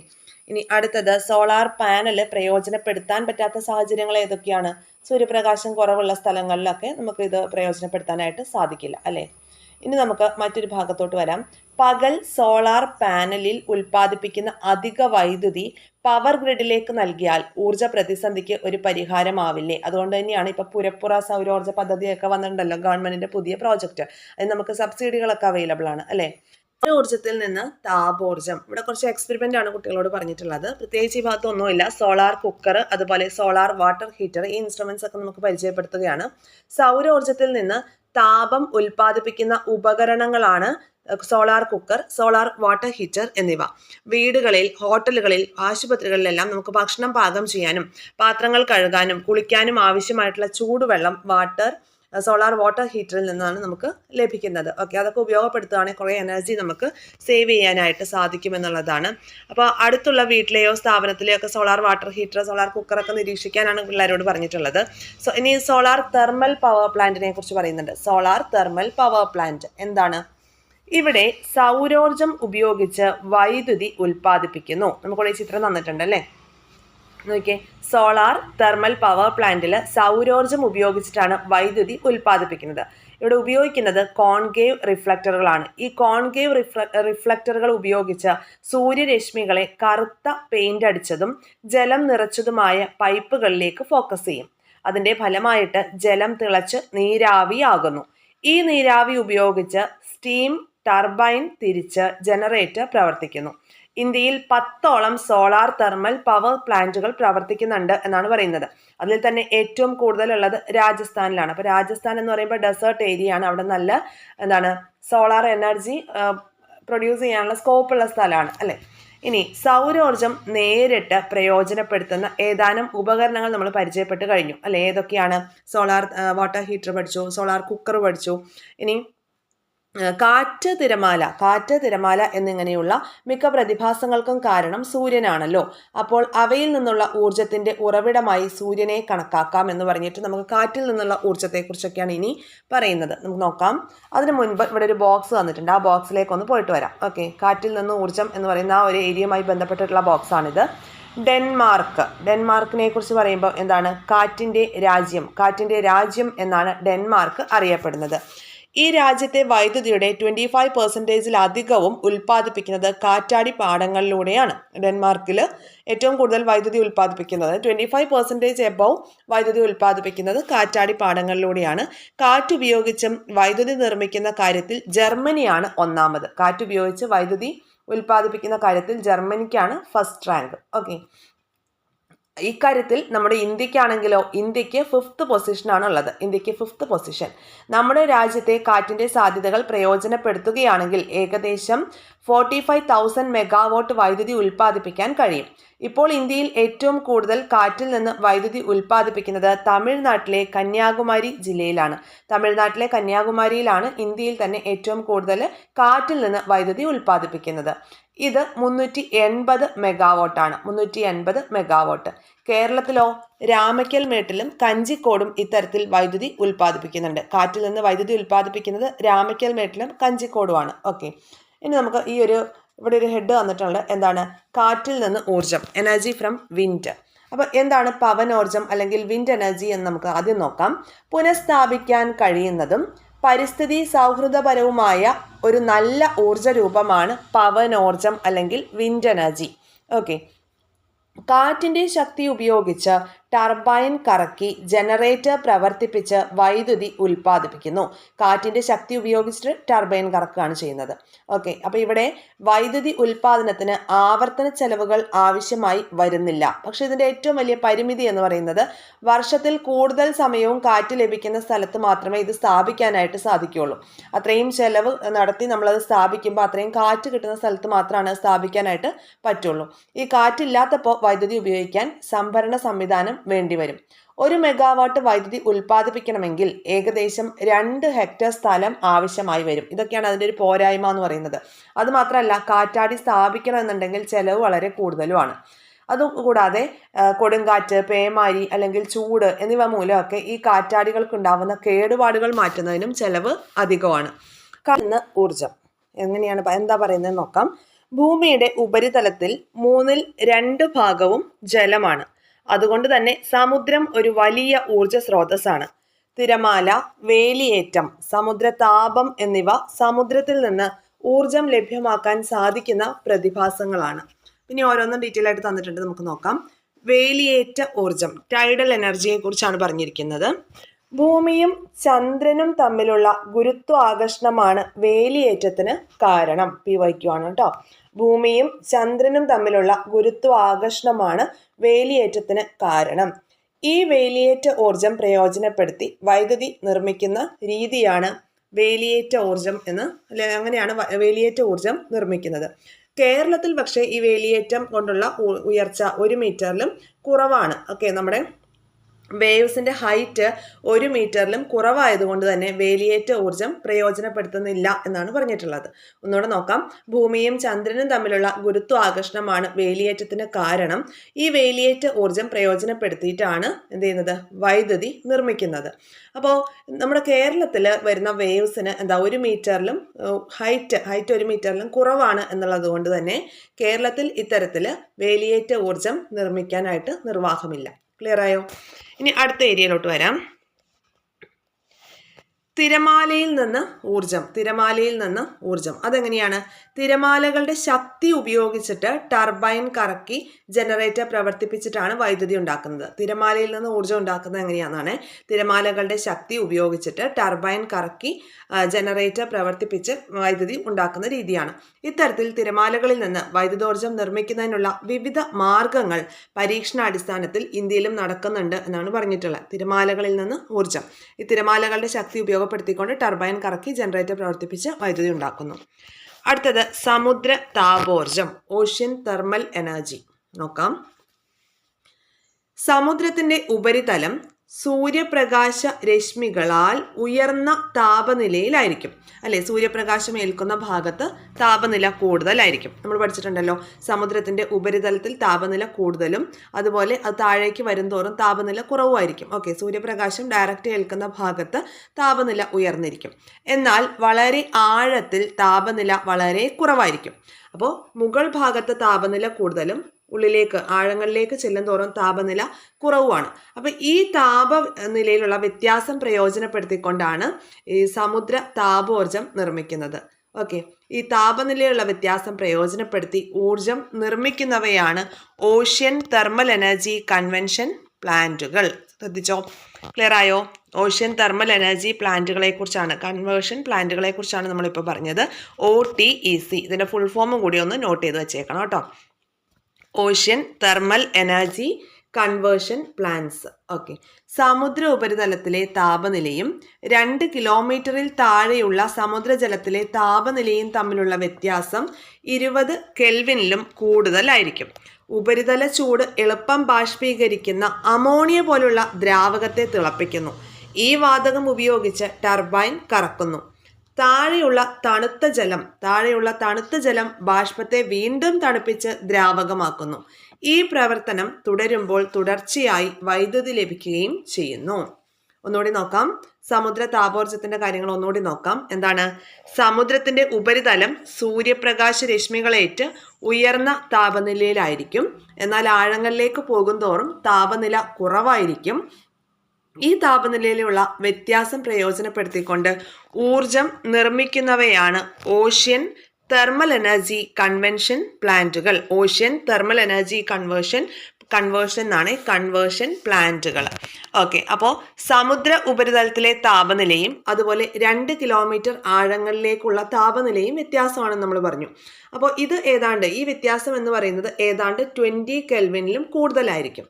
ഇനി അടുത്തത്, സോളാർ പാനൽ പ്രയോജനപ്പെടുത്താൻ പറ്റാത്ത സാഹചര്യങ്ങൾ ഏതൊക്കെയാണ്? സൂര്യപ്രകാശം കുറവുള്ള സ്ഥലങ്ങളിലൊക്കെ നമുക്ക് ഇത് പ്രയോജനപ്പെടുത്താനായിട്ട് സാധിക്കില്ല അല്ലേ. ഇനി നമുക്ക് മറ്റൊരു ഭാഗത്തോട്ട് വരാം. പകൽ സോളാർ പാനലിൽ ഉൽപ്പാദിപ്പിക്കുന്ന അധിക വൈദ്യുതി പവർ ഗ്രിഡിലേക്ക് നൽകിയാൽ ഊർജ്ജ പ്രതിസന്ധിക്ക് ഒരു പരിഹാരമാവില്ലേ? അതുകൊണ്ട് തന്നെയാണ് ഇപ്പോൾ പുരപ്പുറ സൗരോർജ്ജ പദ്ധതിയൊക്കെ വന്നിട്ടുണ്ടല്ലോ, ഗവൺമെന്റിന്റെ പുതിയ പ്രോജക്റ്റ്. അതിന് നമുക്ക് സബ്സിഡികളൊക്കെ അവൈലബിൾ ആണ് അല്ലേ. ഊർജ്ജത്തിൽ നിന്ന് താപോർജ്ജം. ഇവിടെ കുറച്ച് എക്സ്പെരിമെന്റ് ആണ് കുട്ടികളോട് പറഞ്ഞിട്ടുള്ളത്. പ്രത്യേകിച്ച് ഈ ഭാഗത്തൊന്നുമില്ല. സോളാർ കുക്കർ, അതുപോലെ സോളാർ വാട്ടർ ഹീറ്റർ, ഈ ഇൻസ്ട്രുമെന്റ്സ് ഒക്കെ നമുക്ക് പരിചയപ്പെടുത്തുകയാണ്. സൗരോർജ്ജത്തിൽ നിന്ന് താപം ഉൽപ്പാദിപ്പിക്കുന്ന ഉപകരണങ്ങളാണ് solar cooker, solar water heater എന്നിവ. വീടുകളിൽ, ഹോട്ടലുകളിൽ, ആശുപത്രികളിലെല്ലാം നമുക്ക് ഭക്ഷണം പാകം ചെയ്യാനും പാത്രങ്ങൾ കഴുകാനും കുളിക്കാനും ആവശ്യമായിട്ടുള്ള ചൂടുവെള്ളം സോളാർ വാട്ടർ ഹീറ്ററിൽ നിന്നാണ് നമുക്ക് ലഭിക്കുന്നത്. ഓക്കെ, അതൊക്കെ ഉപയോഗപ്പെടുത്തുകയാണെങ്കിൽ കുറേ എനർജി നമുക്ക് സേവ് ചെയ്യാനായിട്ട് സാധിക്കുമെന്നുള്ളതാണ്. അപ്പോൾ അടുത്തുള്ള വീട്ടിലെയോ സ്ഥാപനത്തിലെയോ ഒക്കെ സോളാർ വാട്ടർ ഹീറ്റർ, സോളാർ കുക്കറൊക്കെ നിരീക്ഷിക്കാനാണ് പിള്ളേരോട് പറഞ്ഞിട്ടുള്ളത്. ഇനി സോളാർ തെർമൽ പവർ പ്ലാന്റിനെ കുറിച്ച് പറയുന്നുണ്ട്. സോളാർ തെർമൽ പവർ പ്ലാന്റ് എന്താണ്? ഇവിടെ സൗരോർജം ഉപയോഗിച്ച് വൈദ്യുതി ഉൽപ്പാദിപ്പിക്കുന്നു. നമുക്കിവിടെ ഈ ചിത്രം തന്നിട്ടുണ്ട് അല്ലേ. നോക്കിയേ, സോളാർ തെർമൽ പവർ പ്ലാന്റിൽ സൗരോർജം ഉപയോഗിച്ചിട്ടാണ് വൈദ്യുതി ഉൽപ്പാദിപ്പിക്കുന്നത്. ഇവിടെ ഉപയോഗിക്കുന്നത് കോൺകേവ് റിഫ്ലക്ടറുകളാണ്. ഈ കോൺകേവ് റിഫ്ലക്ടറുകൾ ഉപയോഗിച്ച് സൂര്യരശ്മികളെ കറുത്ത പെയിന്റ് അടിച്ചതും ജലം നിറച്ചതുമായ പൈപ്പുകളിലേക്ക് ഫോക്കസ് ചെയ്യും. അതിന്റെ ഫലമായിട്ട് ജലം തിളച്ച് നീരാവിയാകുന്നു. ഈ നീരാവി ഉപയോഗിച്ച് സ്റ്റീം ടർബൈൻ തിരിച്ച് ജനറേറ്റർ പ്രവർത്തിക്കുന്നു. ഇന്ത്യയിൽ 10ഓളം സോളാർ തെർമൽ പവർ പ്ലാന്റുകൾ പ്രവർത്തിക്കുന്നുണ്ട് എന്നാണ് പറയുന്നത്. അതിൽ തന്നെ ഏറ്റവും കൂടുതലുള്ളത് രാജസ്ഥാനിലാണ്. അപ്പോൾ രാജസ്ഥാൻ എന്ന് പറയുമ്പോൾ ഡെസേർട്ട് ഏരിയ ആണ്. അവിടെ നല്ല സോളാർ എനർജി പ്രൊഡ്യൂസ് ചെയ്യാനുള്ള സ്കോപ്പുള്ള സ്ഥലമാണ് അല്ലേ. ഇനി സൗരോർജം നേരിട്ട് പ്രയോജനപ്പെടുത്തുന്ന ഏതാനും ഉപകരണങ്ങൾ നമ്മൾ പരിചയപ്പെട്ട് കഴിഞ്ഞു അല്ലേ. ഏതൊക്കെയാണ്? സോളാർ വാട്ടർ ഹീറ്റർ പഠിച്ചു, സോളാർ കുക്കർ പഠിച്ചു. ഇനി കാറ്റ് തിരമാല എന്നിങ്ങനെയുള്ള മിക്ക പ്രതിഭാസങ്ങൾക്കും കാരണം സൂര്യനാണല്ലോ. അപ്പോൾ അവയിൽ നിന്നുള്ള ഊർജത്തിന്റെ ഉറവിടമായി സൂര്യനെ കണക്കാക്കാം എന്ന് പറഞ്ഞിട്ട് നമുക്ക് കാറ്റിൽ നിന്നുള്ള ഊർജത്തെക്കുറിച്ചൊക്കെയാണ് ഇനി പറയുന്നത്. നമുക്ക് നോക്കാം. അതിനു മുൻപ് ഇവിടെ ഒരു ബോക്സ് തന്നിട്ടുണ്ട്. ആ ബോക്സിലേക്ക് ഒന്ന് പോയിട്ട് വരാം. ഓക്കെ, കാറ്റിൽ നിന്ന് ഊർജം എന്ന് പറയുന്ന ആ ഒരു ഏരിയയുമായി ബന്ധപ്പെട്ടിട്ടുള്ള ബോക്സാണിത്. ഡെൻമാർക്കിനെ കുറിച്ച് പറയുമ്പോൾ എന്താണ്? കാറ്റിന്റെ രാജ്യം എന്നാണ് ഡെൻമാർക്ക് അറിയപ്പെടുന്നത്. ഈ രാജ്യത്തെ വൈദ്യുതിയുടെ 25%-ലധികവും ഉൽപ്പാദിപ്പിക്കുന്നത് കാറ്റാടി പാടങ്ങളിലൂടെയാണ്. ഡെൻമാർക്കിൽ ഏറ്റവും കൂടുതൽ വൈദ്യുതി ഉൽപ്പാദിപ്പിക്കുന്നത് 25% എബവ് വൈദ്യുതി ഉൽപ്പാദിപ്പിക്കുന്നത് കാറ്റാടി പാടങ്ങളിലൂടെയാണ്. കാറ്റുപയോഗിച്ചും വൈദ്യുതി നിർമ്മിക്കുന്ന കാര്യത്തിൽ ജർമ്മനിയാണ് ഒന്നാമത്. കാറ്റുപയോഗിച്ച് വൈദ്യുതി ഉൽപ്പാദിപ്പിക്കുന്ന കാര്യത്തിൽ ജർമ്മനിക്കാണ് ഫസ്റ്റ് റാങ്ക്. ഓക്കെ, ഇക്കാര്യത്തിൽ നമ്മുടെ ഇന്ത്യക്കാണെങ്കിലോ, ഇന്ത്യക്ക് 5th പൊസിഷനാണ് ഉള്ളത്. ഇന്ത്യക്ക് 5th പൊസിഷൻ. നമ്മുടെ രാജ്യത്തെ കാറ്റിന്റെ സാധ്യതകൾ പ്രയോജനപ്പെടുത്തുകയാണെങ്കിൽ ഏകദേശം 45,000 മെഗാവാട്ട് വൈദ്യുതി ഉൽപ്പാദിപ്പിക്കാൻ കഴിയും. ഇപ്പോൾ ഇന്ത്യയിൽ ഏറ്റവും കൂടുതൽ കാറ്റിൽ നിന്ന് വൈദ്യുതി ഉൽപ്പാദിപ്പിക്കുന്നത് തമിഴ്നാട്ടിലെ കന്യാകുമാരി ജില്ലയിലാണ്. തമിഴ്നാട്ടിലെ കന്യാകുമാരിയിലാണ് ഇന്ത്യയിൽ തന്നെ ഏറ്റവും കൂടുതൽ കാറ്റിൽ നിന്ന് വൈദ്യുതി ഉൽപ്പാദിപ്പിക്കുന്നത്. ഇത് 380 മെഗാവാട്ടാണ്. 380 മെഗാവാട്ട്. കേരളത്തിലോ രാമക്കൽ മേട്ടിലും കഞ്ചിക്കോടും ഇത്തരത്തിൽ വൈദ്യുതി ഉൽപ്പാദിപ്പിക്കുന്നുണ്ട്. കാറ്റിൽ നിന്ന് വൈദ്യുതി ഉൽപ്പാദിപ്പിക്കുന്നത് രാമക്കൽ മേട്ടിലും കഞ്ചിക്കോടുമാണ്. ഓക്കെ, ഇനി നമുക്ക് ഇവിടെ ഒരു ഹെഡ് തന്നിട്ടുണ്ട്. എന്താണ്? കാറ്റിൽ നിന്ന് ഊർജം, എനർജി ഫ്രം വിൻഡ്. അപ്പോൾ എന്താണ് പവനോർജം അല്ലെങ്കിൽ വിൻഡ് എനർജി എന്ന് നമുക്ക് ആദ്യം നോക്കാം. പുനഃസ്ഥാപിക്കാൻ കഴിയുന്നതും പരിസ്ഥിതി സൗഹൃദപരവുമായ ഒരു നല്ല ഊർജ രൂപമാണ് പവനോർജം അല്ലെങ്കിൽ വിൻഡ് എനർജി. ഓക്കെ, കാറ്റിൻ്റെ ശക്തി ഉപയോഗിച്ച് ടർബൈൻ കറക്കി ജനറേറ്റർ പ്രവർത്തിപ്പിച്ച് വൈദ്യുതി ഉൽപ്പാദിപ്പിക്കുന്നു. കാറ്റിൻ്റെ ശക്തി ഉപയോഗിച്ചിട്ട് ടർബൈൻ കറക്കുകയാണ് ചെയ്യുന്നത്. ഓക്കെ, അപ്പോൾ ഇവിടെ വൈദ്യുതി ഉൽപ്പാദനത്തിന് ആവർത്തന ചെലവുകൾ ആവശ്യമായി വരുന്നില്ല. പക്ഷെ ഇതിൻ്റെ ഏറ്റവും വലിയ പരിമിതി എന്ന് പറയുന്നത് വർഷത്തിൽ കൂടുതൽ സമയവും കാറ്റ് ലഭിക്കുന്ന സ്ഥലത്ത് മാത്രമേ ഇത് സ്ഥാപിക്കാനായിട്ട് സാധിക്കുകയുള്ളൂ. അത്രയും ചെലവ് നടത്തി നമ്മളത് സ്ഥാപിക്കുമ്പോൾ അത്രയും കാറ്റ് കിട്ടുന്ന സ്ഥലത്ത് മാത്രമാണ് സ്ഥാപിക്കാനായിട്ട് പറ്റുള്ളൂ. ഈ കാറ്റില്ലാത്തപ്പോൾ വൈദ്യുതി ഉപയോഗിക്കാൻ സംഭരണ സംവിധാനം വേണ്ടിവരും. 1 മെഗാവാട്ട് വൈദ്യുതി ഉൽപ്പാദിപ്പിക്കണമെങ്കിൽ ഏകദേശം 2 ഹെക്ടർ സ്ഥലം ആവശ്യമായി വരും. ഇതൊക്കെയാണ് അതിൻ്റെ ഒരു പോരായ്മ എന്ന് പറയുന്നത്. അതുമാത്രമല്ല, കാറ്റാടി സ്ഥാപിക്കണമെന്നുണ്ടെങ്കിൽ ചെലവ് വളരെ കൂടുതലുമാണ്. അതുകൂടാതെ കൊടുങ്കാറ്റ്, പേമാരി അല്ലെങ്കിൽ ചൂട് എന്നിവ മൂലമൊക്കെ ഈ കാറ്റാടികൾക്കുണ്ടാവുന്ന കേടുപാടുകൾ മാറ്റുന്നതിനും ചെലവ് അധികമാണ്. ഊർജം എങ്ങനെയാണ്, എന്താ പറയുന്നത് നോക്കാം. ഭൂമിയുടെ ഉപരിതലത്തിൽ 2/3 ഭാഗവും ജലമാണ്. അതുകൊണ്ട് തന്നെ സമുദ്രം ഒരു വലിയ ഊർജ സ്രോതസ്സാണ്. തിരമാല, വേലിയേറ്റം, സമുദ്രതാപം എന്നിവ സമുദ്രത്തിൽ നിന്ന് ഊർജം ലഭ്യമാക്കാൻ സാധിക്കുന്ന പ്രതിഭാസങ്ങളാണ്. ഇനി ഓരോന്നും ഡീറ്റെയിൽ ആയിട്ട് തന്നിട്ടുണ്ട്, നമുക്ക് നോക്കാം. വേലിയേറ്റ ഊർജം, ടൈഡൽ എനർജിയെ കുറിച്ചാണ് പറഞ്ഞിരിക്കുന്നത്. ഭൂമിയും ചന്ദ്രനും തമ്മിലുള്ള ഗുരുത്വാകർഷണമാണ് വേലിയേറ്റത്തിന് കാരണം. PYQ ആണ് കേട്ടോ. ഭൂമിയും ചന്ദ്രനും തമ്മിലുള്ള ഗുരുത്വാകർഷണമാണ് വേലിയേറ്റത്തിന് കാരണം. ഈ വേലിയേറ്റ ഊർജം പ്രയോജനപ്പെടുത്തി വൈദ്യുതി നിർമ്മിക്കുന്ന രീതിയാണ് വേലിയേറ്റ ഊർജം അങ്ങനെയാണ് വേലിയേറ്റ ഊർജം നിർമ്മിക്കുന്നത്. കേരളത്തിൽ പക്ഷേ ഈ വേലിയേറ്റം കൊണ്ടുള്ള ഉയർച്ച 1 മീറ്ററിലും കുറവാണ്. ഓക്കെ, നമ്മുടെ വേവ്സിൻ്റെ ഹൈറ്റ് 1 മീറ്ററിലും കുറവായതുകൊണ്ട് തന്നെ വേലിയേറ്റ ഊർജം പ്രയോജനപ്പെടുത്തുന്നില്ല എന്നാണ് പറഞ്ഞിട്ടുള്ളത്. ഒന്നുകൂടെ നോക്കാം. ഭൂമിയും ചന്ദ്രനും തമ്മിലുള്ള ഗുരുത്വാകർഷണമാണ് വേലിയേറ്റത്തിന് കാരണം. ഈ വേലിയേറ്റ ഊർജം പ്രയോജനപ്പെടുത്തിയിട്ടാണ് എന്ത് ചെയ്യുന്നത്, വൈദ്യുതി നിർമ്മിക്കുന്നത്. അപ്പോൾ നമ്മുടെ കേരളത്തിൽ വരുന്ന വേവ്സിന് 1 മീറ്ററിലും ഹൈറ്റ് 1 മീറ്ററിലും കുറവാണ് എന്നുള്ളത് കൊണ്ട് തന്നെ കേരളത്തിൽ ഇത്തരത്തിൽ വേലിയേറ്റ ഊർജം നിർമ്മിക്കാനായിട്ട് നിർവാഹമില്ല. ക്ലിയർ ആയോ? ഇനി അടുത്ത ഏരിയയിലോട്ട് വരാം. തിരമാലയിൽ നിന്ന് ഊർജം അതെങ്ങനെയാണ്? തിരമാലകളുടെ ശക്തി ഉപയോഗിച്ചിട്ട് ടർബൈൻ കറക്കി ജനറേറ്റർ പ്രവർത്തിപ്പിച്ചിട്ടാണ് വൈദ്യുതി ഉണ്ടാക്കുന്നത്. തിരമാലയിൽ നിന്ന് ഊർജം ഉണ്ടാക്കുന്നത് എങ്ങനെയാണെന്നാണ്. തിരമാലകളുടെ ശക്തി ഉപയോഗിച്ചിട്ട് ടർബൈൻ കറക്കി ജനറേറ്റർ പ്രവർത്തിപ്പിച്ച് വൈദ്യുതി ഉണ്ടാക്കുന്ന രീതിയാണ്. ഇത്തരത്തിൽ തിരമാലകളിൽ നിന്ന് വൈദ്യുതോർജം നിർമ്മിക്കുന്നതിനുള്ള വിവിധ മാർഗങ്ങൾ പരീക്ഷണാടിസ്ഥാനത്തിൽ ഇന്ത്യയിലും നടക്കുന്നുണ്ട് എന്നാണ് പറഞ്ഞിട്ടുള്ളത്. തിരമാലകളിൽ നിന്ന് ഊർജം, ഈ തിരമാലകളുടെ ശക്തി ഉപയോഗപ്പെടുത്തിക്കൊണ്ട് ടർബൈൻ കറക്കി ജനറേറ്റർ പ്രവർത്തിപ്പിച്ച് വൈദ്യുതി ഉണ്ടാക്കുന്നു. അടുത്തത് സമുദ്ര താപോർജം, ഓഷ്യൻ തെർമൽ എനർജി നോക്കാം. സമുദ്രത്തിന്റെ ഉപരിതലം സൂര്യപ്രകാശ രശ്മികളാൽ ഉയർന്ന താപനിലയിലായിരിക്കും. അല്ലെ, സൂര്യപ്രകാശം ഏൽക്കുന്ന ഭാഗത്ത് താപനില കൂടുതലായിരിക്കും. നമ്മൾ പഠിച്ചിട്ടുണ്ടല്ലോ, സമുദ്രത്തിന്റെ ഉപരിതലത്തിൽ താപനില കൂടുതലും അതുപോലെ അത് താഴേക്ക് വരുംതോറും താപനില കുറവുമായിരിക്കും. ഓക്കെ, സൂര്യപ്രകാശം ഡയറക്റ്റ് ഏൽക്കുന്ന ഭാഗത്ത് താപനില ഉയർന്നിരിക്കും. എന്നാൽ വളരെ ആഴത്തിൽ താപനില വളരെ കുറവായിരിക്കും. അപ്പോൾ മുകൾ ഭാഗത്ത് താപനില കൂടുതലും ആഴങ്ങളിലേക്ക് ചെല്ലുന്തോറും താപനില കുറവുമാണ്. അപ്പോൾ ഈ താപനിലയിലുള്ള വ്യത്യാസം പ്രയോജനപ്പെടുത്തിക്കൊണ്ടാണ് ഈ സമുദ്ര താപോർജം നിർമ്മിക്കുന്നത്. ഓക്കെ, ഈ താപനിലയുള്ള വ്യത്യാസം പ്രയോജനപ്പെടുത്തി ഊർജം നിർമ്മിക്കുന്നവയാണ് ഓഷ്യൻ തെർമൽ എനർജി കൺവെൻഷൻ പ്ലാന്റുകൾ. ശ്രദ്ധിച്ചോ? ക്ലിയർ ആയോ? ഓഷ്യൻ തെർമൽ എനർജി പ്ലാന്റുകളെ കുറിച്ചാണ്, കൺവേർഷൻ പ്ലാന്റുകളെ കുറിച്ചാണ് നമ്മളിപ്പോൾ പറഞ്ഞത്. OTEC, ഇതിൻ്റെ ഫുൾ ഫോമും കൂടി ഒന്ന് നോട്ട് ചെയ്ത് വെച്ചേക്കണം കേട്ടോ. Ocean thermal energy conversion plants. Okay, സമുദ്ര ഉപരിതലത്തിലെ താപനിലയും 2 കിലോമീറ്ററിൽ താഴെയുള്ള സമുദ്രജലത്തിലെ താപനിലയും തമ്മിലുള്ള വ്യത്യാസം 20 കെൽവിനിലും കൂടുതലായിരിക്കും. ഉപരിതല ചൂട് എളുപ്പം ബാഷ്പീകരിക്കുന്ന അമോണിയ പോലുള്ള ദ്രാവകത്തെ തിളപ്പിക്കുന്നു. ഈ വാതകം ഉപയോഗിച്ച് ടർബൈൻ കറക്കുന്നു. താഴെയുള്ള തണുത്ത ജലം ബാഷ്പത്തെ വീണ്ടും തണുപ്പിച്ച് ദ്രാവകമാക്കുന്നു. ഈ പ്രവർത്തനം തുടരുമ്പോൾ തുടർച്ചയായി വൈദ്യുതി ലഭിക്കുകയും ചെയ്യുന്നു. ഒന്നുകൂടി നോക്കാം. സമുദ്ര താപോർജത്തിന്റെ കാര്യങ്ങൾ ഒന്നുകൂടി നോക്കാം. എന്താണ്? സമുദ്രത്തിന്റെ ഉപരിതലം സൂര്യപ്രകാശ രശ്മികളേറ്റ് ഉയർന്ന താപനിലയിലായിരിക്കും. എന്നാൽ ആഴങ്ങളിലേക്ക് പോകുന്തോറും താപനില കുറവായിരിക്കും. ഈ താപനിലയിലുള്ള വ്യത്യാസം പ്രയോജനപ്പെടുത്തിക്കൊണ്ട് ഊർജം നിർമ്മിക്കുന്നവയാണ് ഓഷ്യൻ തെർമൽ എനർജി കൺവെൻഷൻ പ്ലാന്റുകൾ. Ocean thermal energy conversion conversion എന്നാണ് കൺവേർഷൻ പ്ലാന്റുകൾ. ഓക്കെ, അപ്പോൾ സമുദ്ര ഉപരിതലത്തിലെ താപനിലയും അതുപോലെ 2 കിലോമീറ്റർ ആഴങ്ങളിലേക്കുള്ള താപനിലയും വ്യത്യാസമാണെന്ന് നമ്മൾ പറഞ്ഞു. അപ്പോൾ ഇത് ഏതാണ്ട് ഈ വ്യത്യാസം എന്ന് പറയുന്നത് ഏതാണ്ട് 20 കെൽവിനിലും കൂടുതലായിരിക്കും.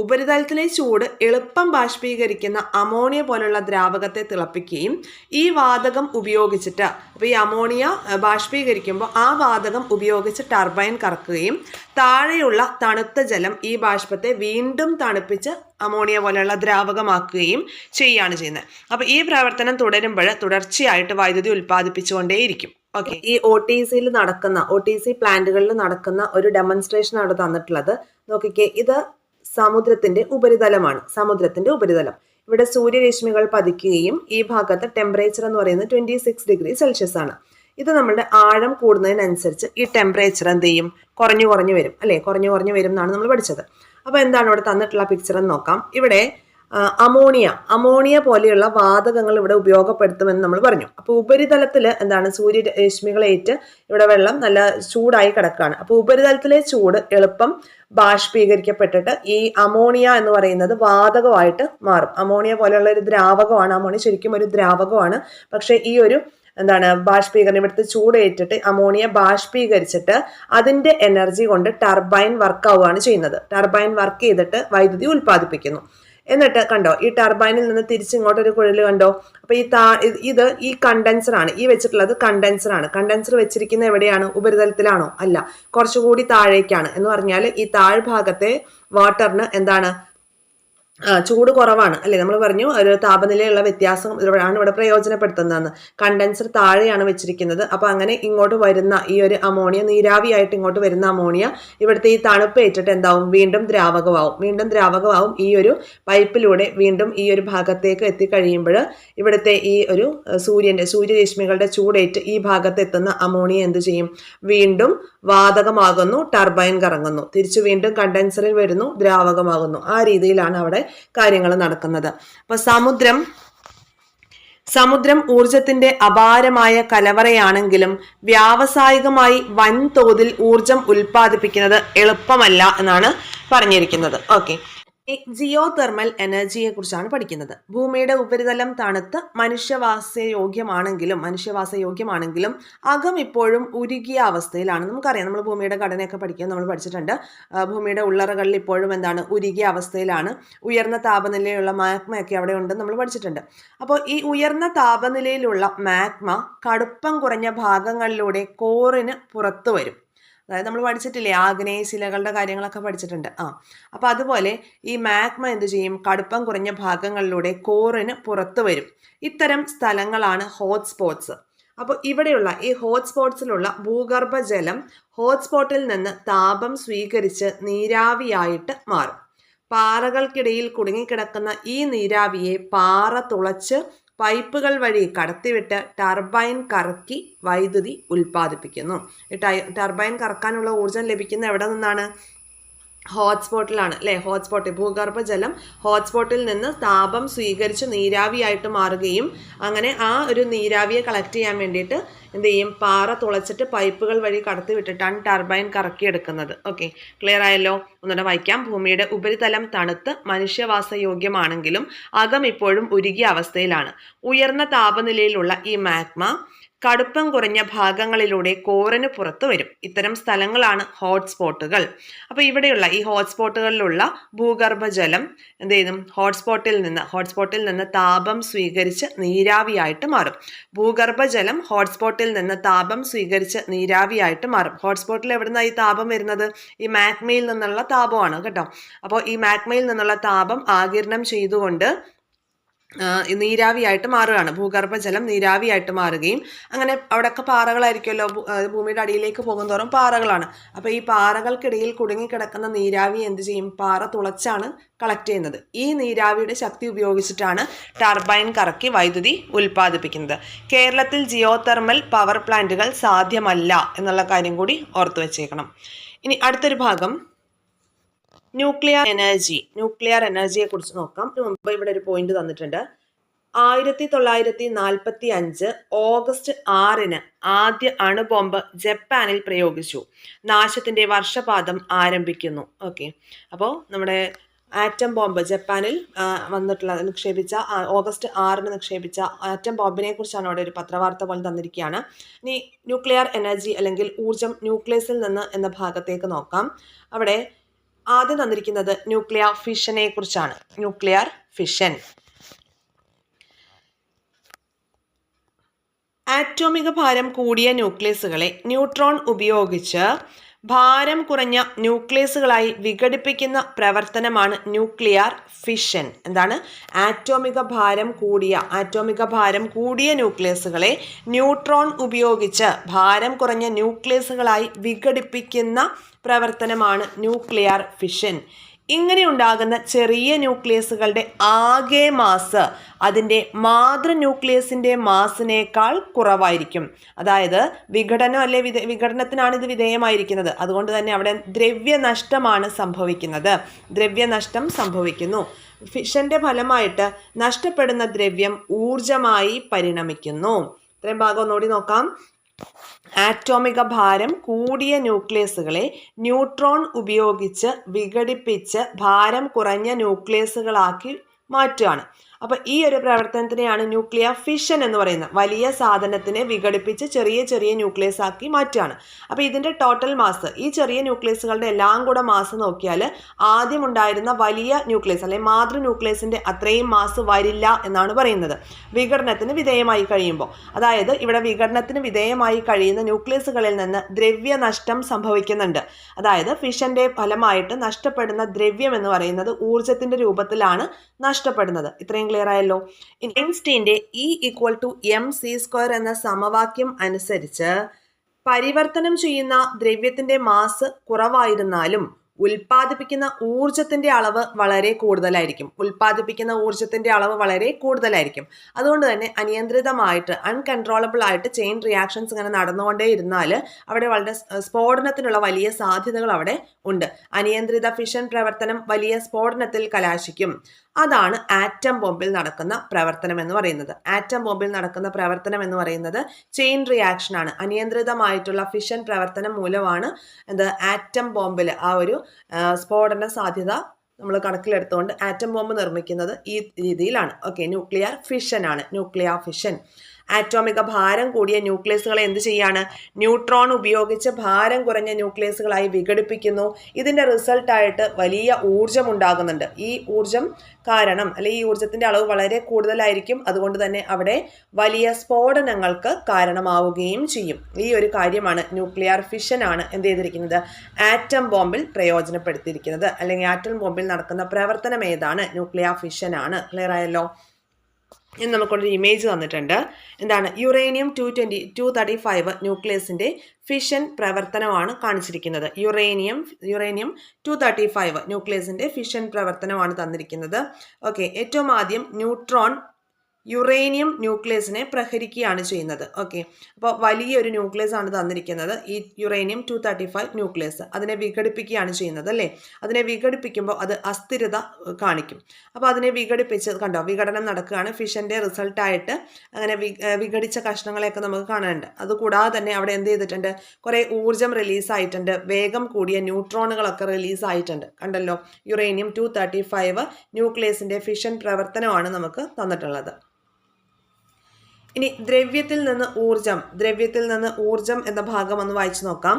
ഉപരിതലത്തിലെ ചൂട് എളുപ്പം ബാഷ്പീകരിക്കുന്ന അമോണിയ പോലുള്ള ദ്രാവകത്തെ തിളപ്പിക്കുകയും ഈ വാതകം ഉപയോഗിച്ചിട്ട്, അപ്പോൾ ഈ അമോണിയ ബാഷ്പീകരിക്കുമ്പോൾ ആ വാതകം ഉപയോഗിച്ച് ടർബൈൻ കറക്കുകയും താഴെയുള്ള തണുത്ത ജലം ഈ ബാഷ്പത്തെ വീണ്ടും തണുപ്പിച്ച് അമോണിയ പോലെയുള്ള ദ്രാവകമാക്കുകയും ചെയ്യുകയാണ് ചെയ്യുന്നത്. അപ്പോൾ ഈ പ്രവർത്തനം തുടരുമ്പോൾ തുടർച്ചയായിട്ട് വൈദ്യുതി ഉൽപ്പാദിപ്പിച്ചുകൊണ്ടേയിരിക്കും. ഓക്കെ, ഈ ഒ ടി സി പ്ലാന്റുകളിൽ നടക്കുന്ന ഒരു ഡെമോൺസ്ട്രേഷൻ ആണ് തന്നിട്ടുള്ളത്. നോക്കിക്കേ, ഇത് സമുദ്രത്തിന്റെ ഉപരിതലമാണ്. സമുദ്രത്തിന്റെ ഉപരിതലം, ഇവിടെ സൂര്യരശ്മികൾ പതിക്കുകയും ഈ ഭാഗത്ത് ടെമ്പറേച്ചർ എന്ന് പറയുന്നത് 26 ഡിഗ്രി സെൽഷ്യസ് ആണ്. ഇത് നമ്മുടെ ആഴം കൂടുന്നതിനനുസരിച്ച് ഈ ടെമ്പറേച്ചർ എന്ത് ചെയ്യും, കുറഞ്ഞു വരും അല്ലേ, കുറഞ്ഞു വരും എന്നാണ് നമ്മൾ പഠിച്ചത്. അപ്പോൾ എന്താണ് ഇവിടെ തന്നിട്ടുള്ള പിക്ചർ എന്ന് നോക്കാം. ഇവിടെ അമോണിയ പോലെയുള്ള വാതകങ്ങൾ ഇവിടെ ഉപയോഗപ്പെടുത്തുമെന്ന് നമ്മൾ പറഞ്ഞു. അപ്പോൾ ഉപരിതലത്തിൽ എന്താണ്, സൂര്യരശ്മികളേറ്റ് ഇവിടെ വെള്ളം നല്ല ചൂടായി കിടക്കുകയാണ്. അപ്പോൾ ഉപരിതലത്തിലെ ചൂട് എളുപ്പം ബാഷ്പീകരിക്കപ്പെട്ടിട്ട് ഈ അമോണിയ എന്ന് പറയുന്നത് വാതകമായിട്ട് മാറും. അമോണിയ പോലെയുള്ള ഒരു ദ്രാവകമാണ്. അമോണിയ ശരിക്കും ഒരു ദ്രാവകമാണ്. പക്ഷേ ഈ ഒരു ബാഷ്പീകരണം, ഇവിടുത്തെ ചൂടേറ്റിട്ട് അമോണിയ ബാഷ്പീകരിച്ചിട്ട് അതിന്റെ എനർജി കൊണ്ട് ടർബൈൻ വർക്ക് ആവുകയാണ് ചെയ്യുന്നത്. ടർബൈൻ വർക്ക് ചെയ്തിട്ട് വൈദ്യുതി ഉൽപ്പാദിപ്പിക്കുന്നു. എന്നിട്ട് കണ്ടോ, ഈ ടർബൈനിൽ നിന്ന് തിരിച്ചിങ്ങോട്ടൊരു കുഴൽ കണ്ടോ. അപ്പൊ ഈ കണ്ടൻസർ ആണ്, ഈ വെച്ചിട്ടുള്ളത് കണ്ടൻസർ ആണ്. കണ്ടൻസർ വെച്ചിരിക്കുന്നത് എവിടെയാണ്, ഉപരിതലത്തിലാണോ? അല്ല, കുറച്ചുകൂടി താഴേക്കാണ്. എന്ന് പറഞ്ഞാൽ ഈ താഴ്ഭാഗത്തെ വാട്ടറിന് എന്താണ്, ചൂട് കുറവാണ് അല്ലേ. നമ്മൾ പറഞ്ഞു ഒരു താപനിലയുള്ള വ്യത്യാസം ആണ് ഇവിടെ പ്രയോജനപ്പെടുത്തുന്നതെന്ന്. കണ്ടൻസർ താഴെയാണ് വെച്ചിരിക്കുന്നത്. അപ്പൊ അങ്ങനെ ഇങ്ങോട്ട് വരുന്ന ഈ ഒരു അമോണിയ, നീരാവിയായിട്ട് ഇങ്ങോട്ട് വരുന്ന അമോണിയ ഇവിടുത്തെ ഈ തണുപ്പ് ഏറ്റിട്ട് എന്താവും, വീണ്ടും ദ്രാവകമാവും. ഈ ഒരു പൈപ്പിലൂടെ വീണ്ടും ഈ ഒരു ഭാഗത്തേക്ക് എത്തിക്കഴിയുമ്പോൾ ഇവിടുത്തെ ഈ ഒരു സൂര്യരശ്മികളുടെ ചൂടേറ്റ് ഈ ഭാഗത്ത് എത്തുന്ന അമോണിയ എന്ത് ചെയ്യും, വീണ്ടും വാതകമാകുന്നു, ടർബൈൻ കറങ്ങുന്നു, തിരിച്ചു വീണ്ടും കണ്ടൻസറിൽ വരുന്നു, ദ്രാവകമാകുന്നു. ആ രീതിയിലാണ് അവിടെ കാര്യങ്ങൾ നടക്കുന്നത്. അപ്പൊ സമുദ്രം ഊർജത്തിന്റെ അപാരമായ കലവറയാണെങ്കിലും വ്യാവസായികമായി വൻതോതിൽ ഊർജം ഉൽപ്പാദിപ്പിക്കുന്നത് എളുപ്പമല്ല എന്നാണ് പറഞ്ഞിരിക്കുന്നത്. ഓക്കെ, ജിയോ തെർമൽ എനർജിയെ കുറിച്ചാണ് പഠിക്കുന്നത്. ഭൂമിയുടെ ഉപരിതലം തണുത്ത് മനുഷ്യവാസയോഗ്യമാണെങ്കിലും അകം ഇപ്പോഴും ഉരുകിയ അവസ്ഥയിലാണ്. നമുക്കറിയാം, നമ്മൾ ഭൂമിയുടെ ഘടനയൊക്കെ നമ്മൾ പഠിച്ചിട്ടുണ്ട്. ഭൂമിയുടെ ഉള്ളറകളിൽ ഇപ്പോഴും ഉരുകിയ അവസ്ഥയിലാണ്. ഉയർന്ന താപനിലയുള്ള മാഗ്മയൊക്കെ അവിടെ ഉണ്ടെന്ന് നമ്മൾ പഠിച്ചിട്ടുണ്ട്. അപ്പോൾ ഈ ഉയർന്ന താപനിലയിലുള്ള മാഗ്മ കടുപ്പം കുറഞ്ഞ ഭാഗങ്ങളിലൂടെ കോറിന് പുറത്തു വരും. അതായത് നമ്മൾ പഠിച്ചിട്ടില്ലേ, ആഗ്നേയശിലകളുടെ കാര്യങ്ങളൊക്കെ പഠിച്ചിട്ടുണ്ട്. അപ്പോൾ അതുപോലെ ഈ മാഗ്മ എന്ത് ചെയ്യും, കടുപ്പം കുറഞ്ഞ ഭാഗങ്ങളിലൂടെ കോറിന് പുറത്തു വരും. ഇത്തരം സ്ഥലങ്ങളാണ് ഹോട്ട്സ്പോട്ട്സ്. അപ്പോൾ ഇവിടെയുള്ള ഈ ഹോട്ട്സ്പോട്ട്സിലുള്ള ഭൂഗർഭജലം ഹോട്ട്സ്പോട്ടിൽ നിന്ന് താപം സ്വീകരിച്ച് നീരാവിയായിട്ട് മാറും. പാറകൾക്കിടയിൽ കുടുങ്ങിക്കിടക്കുന്ന ഈ നീരാവിയെ പാറ തുളച്ച് പൈപ്പുകൾ വഴി കടത്തിവിട്ട് ടർബൈൻ കറക്കി വൈദ്യുതി ഉൽപ്പാദിപ്പിക്കുന്നു. ഈ ടർബൈൻ കറക്കാനുള്ള ഊർജം ലഭിക്കുന്ന എവിടെ നിന്നാണ്, ഹോട്ട്സ്പോട്ടിലാണ് അല്ലേ. ഭൂഗർഭജലം ഹോട്ട്സ്പോട്ടിൽ നിന്ന് താപം സ്വീകരിച്ച് നീരാവിയായിട്ട് മാറുകയും അങ്ങനെ ആ ഒരു നീരാവിയെ കളക്ട് ചെയ്യാൻ വേണ്ടിയിട്ട് എന്ത് ചെയ്യും, പാറ തുളച്ചിട്ട് പൈപ്പുകൾ വഴി കടത്തി വിട്ടിട്ടാണ് ടർബൈൻ കറക്കിയെടുക്കുന്നത്. ഓക്കെ, ക്ലിയർ ആയല്ലോ. ഒന്നുകൂടെ വായിക്കാം. ഭൂമിയുടെ ഉപരിതലം തണുത്ത് മനുഷ്യവാസയോഗ്യമാണെങ്കിലും അകം ഇപ്പോഴും ഉരുകിയ അവസ്ഥയിലാണ്. ഉയർന്ന താപനിലയിലുള്ള ഈ മാഗ്മ കടുപ്പം കുറഞ്ഞ ഭാഗങ്ങളിലൂടെ കോറിന് പുറത്തു വരും. ഇത്തരം സ്ഥലങ്ങളാണ് ഹോട്ട്സ്പോട്ടുകൾ. അപ്പോൾ ഇവിടെയുള്ള ഈ ഹോട്ട്സ്പോട്ടുകളിലുള്ള ഭൂഗർഭജലം എന്ത് ചെയ്യും, ഹോട്ട്സ്പോട്ടിൽ നിന്ന് താപം സ്വീകരിച്ച് നീരാവിയായിട്ട് മാറും. ഭൂഗർഭജലം ഹോട്ട്സ്പോട്ടിൽ നിന്ന് താപം സ്വീകരിച്ച് നീരാവിയായിട്ട് മാറും. ഹോട്ട്സ്പോട്ടിൽ എവിടുന്നാണ് ഈ താപം വരുന്നത്, ഈ മാഗ്മയിൽ നിന്നുള്ള താപമാണ് കേട്ടോ. അപ്പോൾ ഈ മാഗ്മയിൽ നിന്നുള്ള താപം ആഗിരണം ചെയ്തുകൊണ്ട് നീരാവിയായിട്ട് മാറുകയാണ്. ഭൂഗർഭജലം നീരാവിയായിട്ട് മാറുകയും അങ്ങനെ അവിടെയൊക്കെ പാറകളായിരിക്കുമല്ലോ, ഭൂമിയുടെ അടിയിലേക്ക് പോകുന്തോറും പാറകളാണ്. അപ്പോൾ ഈ പാറകൾക്കിടയിൽ കുടുങ്ങിക്കിടക്കുന്ന നീരാവി എന്ത് ചെയ്യും, പാറ തുളച്ചാണ് കളക്ട് ചെയ്യുന്നത്. ഈ നീരാവിയുടെ ശക്തി ഉപയോഗിച്ചിട്ടാണ് ടർബൈൻ കറക്കി വൈദ്യുതി ഉൽപ്പാദിപ്പിക്കുന്നത്. കേരളത്തിൽ ജിയോ തെർമൽ പവർ പ്ലാന്റുകൾ സാധ്യമല്ല എന്നുള്ള കാര്യം കൂടി ഓർത്തു വെച്ചേക്കണം. ഇനി അടുത്തൊരു ഭാഗം ന്യൂക്ലിയർ എനർജിയെ കുറിച്ച് നോക്കാം. മുമ്പ് ഇവിടെ ഒരു പോയിന്റ് തന്നിട്ടുണ്ട്. 1945 ഓഗസ്റ്റ് 6 ആദ്യ അണുബോംബ് ജപ്പാനിൽ പ്രയോഗിച്ചു. നാശത്തിന്റെ വർഷപാതം ആരംഭിക്കുന്നു. ഓക്കെ, അപ്പോൾ നമ്മുടെ ആറ്റം ബോംബ് ജപ്പാനിൽ നിക്ഷേപിച്ച ഓഗസ്റ്റ് 6 നിക്ഷേപിച്ച ആറ്റം ബോംബിനെ കുറിച്ചാണ് അവിടെ ഒരു പത്രവാർത്ത പോലെ തന്നിരിക്കുകയാണ്. ഇനി ന്യൂക്ലിയർ എനർജി അല്ലെങ്കിൽ ഊർജം ന്യൂക്ലിയസിൽ നിന്ന് എന്ന ഭാഗത്തേക്ക് നോക്കാം. അവിടെ ആദ്യം തന്നിരിക്കുന്നത് ന്യൂക്ലിയർ ഫിഷനെ കുറിച്ചാണ്. ന്യൂക്ലിയർ ഫിഷൻ ആറ്റോമിക ഭാരം കൂടിയ ന്യൂക്ലിയസുകളെ ന്യൂട്രോൺ ഉപയോഗിച്ച് ഭാരം കുറഞ്ഞ ന്യൂക്ലിയസുകളായി വിഘടിപ്പിക്കുന്ന പ്രവർത്തനമാണ് ന്യൂക്ലിയർ ഫിഷൻ. എന്താണ്? ആറ്റോമിക ഭാരം കൂടിയ ന്യൂക്ലിയസുകളെ ന്യൂട്രോൺ ഉപയോഗിച്ച് ഭാരം കുറഞ്ഞ ന്യൂക്ലിയസുകളായി വിഘടിപ്പിക്കുന്ന പ്രവർത്തനമാണ് ന്യൂക്ലിയർ ഫിഷൻ. ഇങ്ങനെ ഉണ്ടാകുന്ന ചെറിയ ന്യൂക്ലിയസുകളുടെ ആകെ മാസ് അതിൻ്റെ മാതൃ ന്യൂക്ലിയസിൻ്റെ മാസിനേക്കാൾ കുറവായിരിക്കും. അതായത് വിഘടനത്തിനാണ് ഇത് വിധേയമായിരിക്കുന്നത്. അതുകൊണ്ട് തന്നെ അവിടെ ദ്രവ്യനഷ്ടമാണ് സംഭവിക്കുന്നത്. ദ്രവ്യനഷ്ടം സംഭവിക്കുന്നു. ഫിഷന്റെ ഫലമായിട്ട് നഷ്ടപ്പെടുന്ന ദ്രവ്യം ഊർജമായി പരിണമിക്കുന്നു. ഇത്രയും ഭാഗം ഒന്നുകൂടി നോക്കാം. ആറ്റോമിക ഭാരം കൂടിയ ന്യൂക്ലിയസുകളെ ന്യൂട്രോൺ ഉപയോഗിച്ച് വിഘടിപ്പിച്ച് ഭാരം കുറഞ്ഞ ന്യൂക്ലിയസുകളാക്കി മാറ്റുകയാണ്. അപ്പോൾ ഈ ഒരു പ്രവർത്തനത്തിനെയാണ് ന്യൂക്ലിയർ ഫിഷൻ എന്ന് പറയുന്നത്. വലിയ സാധനത്തിനെ വിഘടിപ്പിച്ച് ചെറിയ ചെറിയ ന്യൂക്ലിയസ് ആക്കി മാറ്റുകയാണ്. അപ്പോൾ ഇതിൻ്റെ ടോട്ടൽ മാസ്, ഈ ചെറിയ ന്യൂക്ലിയസുകളുടെ എല്ലാം കൂടെ മാസ് നോക്കിയാൽ ആദ്യം ഉണ്ടായിരുന്ന വലിയ ന്യൂക്ലിയസ് അല്ലെങ്കിൽ മാതൃ ന്യൂക്ലിയസിൻ്റെ അത്രയും മാസ് വരില്ല എന്നാണ് പറയുന്നത് വിഘടനത്തിന് വിധേയമായി കഴിയുമ്പോൾ. അതായത് ഇവിടെ വിഘടനത്തിന് വിധേയമായി കഴിയുന്ന ന്യൂക്ലിയസുകളിൽ നിന്ന് ദ്രവ്യനഷ്ടം സംഭവിക്കുന്നുണ്ട്. അതായത് ഫിഷന്റെ ഫലമായിട്ട് നഷ്ടപ്പെടുന്ന ദ്രവ്യം എന്ന് പറയുന്നത് ഊർജത്തിന്റെ രൂപത്തിലാണ് നഷ്ടപ്പെടുന്നത്. ഇത്രയും ക്ലിയർ ആയല്ലോ. ഐൻസ്റ്റീന്റെ E=mc² എന്ന സമവാക്യം അനുസരിച്ച് പരിവർത്തനം ചെയ്യുന്ന ദ്രവ്യത്തിന്റെ മാസ് കുറവായിരുന്നാലും ഉൽപ്പാദിപ്പിക്കുന്ന ഊർജത്തിന്റെ അളവ് വളരെ കൂടുതലായിരിക്കും. അതുകൊണ്ട് തന്നെ അനിയന്ത്രിതമായിട്ട് അൺകൺട്രോളബിൾ ആയിട്ട് ചെയിൻ റിയാക്ഷൻസ് ഇങ്ങനെ നടന്നുകൊണ്ടേ ഇരുന്നാൽ അവിടെ വളരെ സ്ഫോടനത്തിനുള്ള വലിയ സാധ്യതകൾ അവിടെ ഉണ്ട്. അനിയന്ത്രിത ഫിഷൻ പ്രവർത്തനം വലിയ സ്ഫോടനത്തിൽ കലാശിക്കും. അതാണ് ആറ്റം ബോംബിൽ നടക്കുന്ന പ്രവർത്തനം എന്ന് പറയുന്നത്. ചെയിൻ റിയാക്ഷൻ ആണ്. അനിയന്ത്രിതമായിട്ടുള്ള ഫിഷൻ പ്രവർത്തനം മൂലമാണ് ആറ്റം ബോംബിൽ ആ ഒരു സ്ഫോടന സാധ്യത നമ്മൾ കണക്കിലെടുത്തുകൊണ്ട് ആറ്റം ബോംബ് നിർമ്മിക്കുന്നത് ഈ രീതിയിലാണ്. Okay, nuclear fission. ആറ്റോമിക ഭാരം കൂടിയ ന്യൂക്ലിയസുകളെ എന്ത് ചെയ്യാണ്? ന്യൂട്രോൺ ഉപയോഗിച്ച് ഭാരം കുറഞ്ഞ ന്യൂക്ലിയസുകളായി വിഘടിപ്പിക്കുന്നു. ഇതിൻ്റെ റിസൾട്ടായിട്ട് വലിയ ഊർജം ഉണ്ടാകുന്നുണ്ട്. ഈ ഊർജം കാരണം അല്ലെങ്കിൽ ഈ ഊർജത്തിൻ്റെ അളവ് വളരെ കൂടുതലായിരിക്കും. അതുകൊണ്ട് തന്നെ അവിടെ വലിയ സ്ഫോടനങ്ങൾക്ക് കാരണമാവുകയും ചെയ്യും. ഈ ഒരു കാര്യമാണ് ന്യൂക്ലിയർ ഫിഷനാണ് എന്ത് ചെയ്തിരിക്കുന്നത്? ആറ്റം ബോംബിൽ പ്രയോജനപ്പെടുത്തിയിരിക്കുന്നത്. അല്ലെങ്കിൽ ആറ്റം ബോംബിൽ നടക്കുന്ന പ്രവർത്തനം ഏതാണ്? ന്യൂക്ലിയർ ഫിഷനാണ്. ക്ലിയർ ആയല്ലോ? ഇനി നമുക്കൊരു ഇമേജ് തന്നിട്ടുണ്ട്. എന്താണ്? യുറേനിയം 235 ന്യൂക്ലിയസിന്റെ ഫിഷൻ പ്രവർത്തനമാണ് കാണിച്ചിരിക്കുന്നത്. യുറേനിയം 235 ന്യൂക്ലിയസിന്റെ ഫിഷൻ പ്രവർത്തനമാണ് തന്നിരിക്കുന്നത്. ഓക്കെ, ഏറ്റവും ആദ്യം ന്യൂട്രോൺ യുറേനിയം ന്യൂക്ലിയസിനെ പ്രഹരിക്കുകയാണ് ചെയ്യുന്നത്. ഓക്കെ, അപ്പോൾ വലിയൊരു ന്യൂക്ലിയസ് ആണ് തന്നിരിക്കുന്നത്. ഈ യുറേനിയം 235 ന്യൂക്ലിയസ് അതിനെ വിഘടിപ്പിക്കുകയാണ് ചെയ്യുന്നത് അല്ലേ? അതിനെ വിഘടിപ്പിക്കുമ്പോൾ അത് അസ്ഥിരത കാണിക്കും. അപ്പോൾ അതിനെ വിഘടിപ്പിച്ച് കണ്ടോ, വിഘടനം നടക്കുകയാണ്. ഫിഷന്റെ റിസൾട്ടായിട്ട് അങ്ങനെ വിഘടിച്ച കഷ്ണങ്ങളെയൊക്കെ നമുക്ക് കാണാനുണ്ട്. അതുകൂടാതെ തന്നെ അവിടെ എന്ത് ചെയ്തിട്ടുണ്ട്? കുറേ ഊർജം റിലീസായിട്ടുണ്ട്. വേഗം കൂടിയ ന്യൂട്രോണുകളൊക്കെ റിലീസായിട്ടുണ്ട്. കണ്ടല്ലോ, യുറേനിയം 235 ന്യൂക്ലിയസിന്റെ ഫിഷൻ പ്രവർത്തനമാണ് നമുക്ക് തന്നിട്ടുള്ളത്. ഇനി ദ്രവ്യത്തിൽ നിന്ന് ഊർജം എന്ന ഭാഗം ഒന്ന് വായിച്ചു നോക്കാം.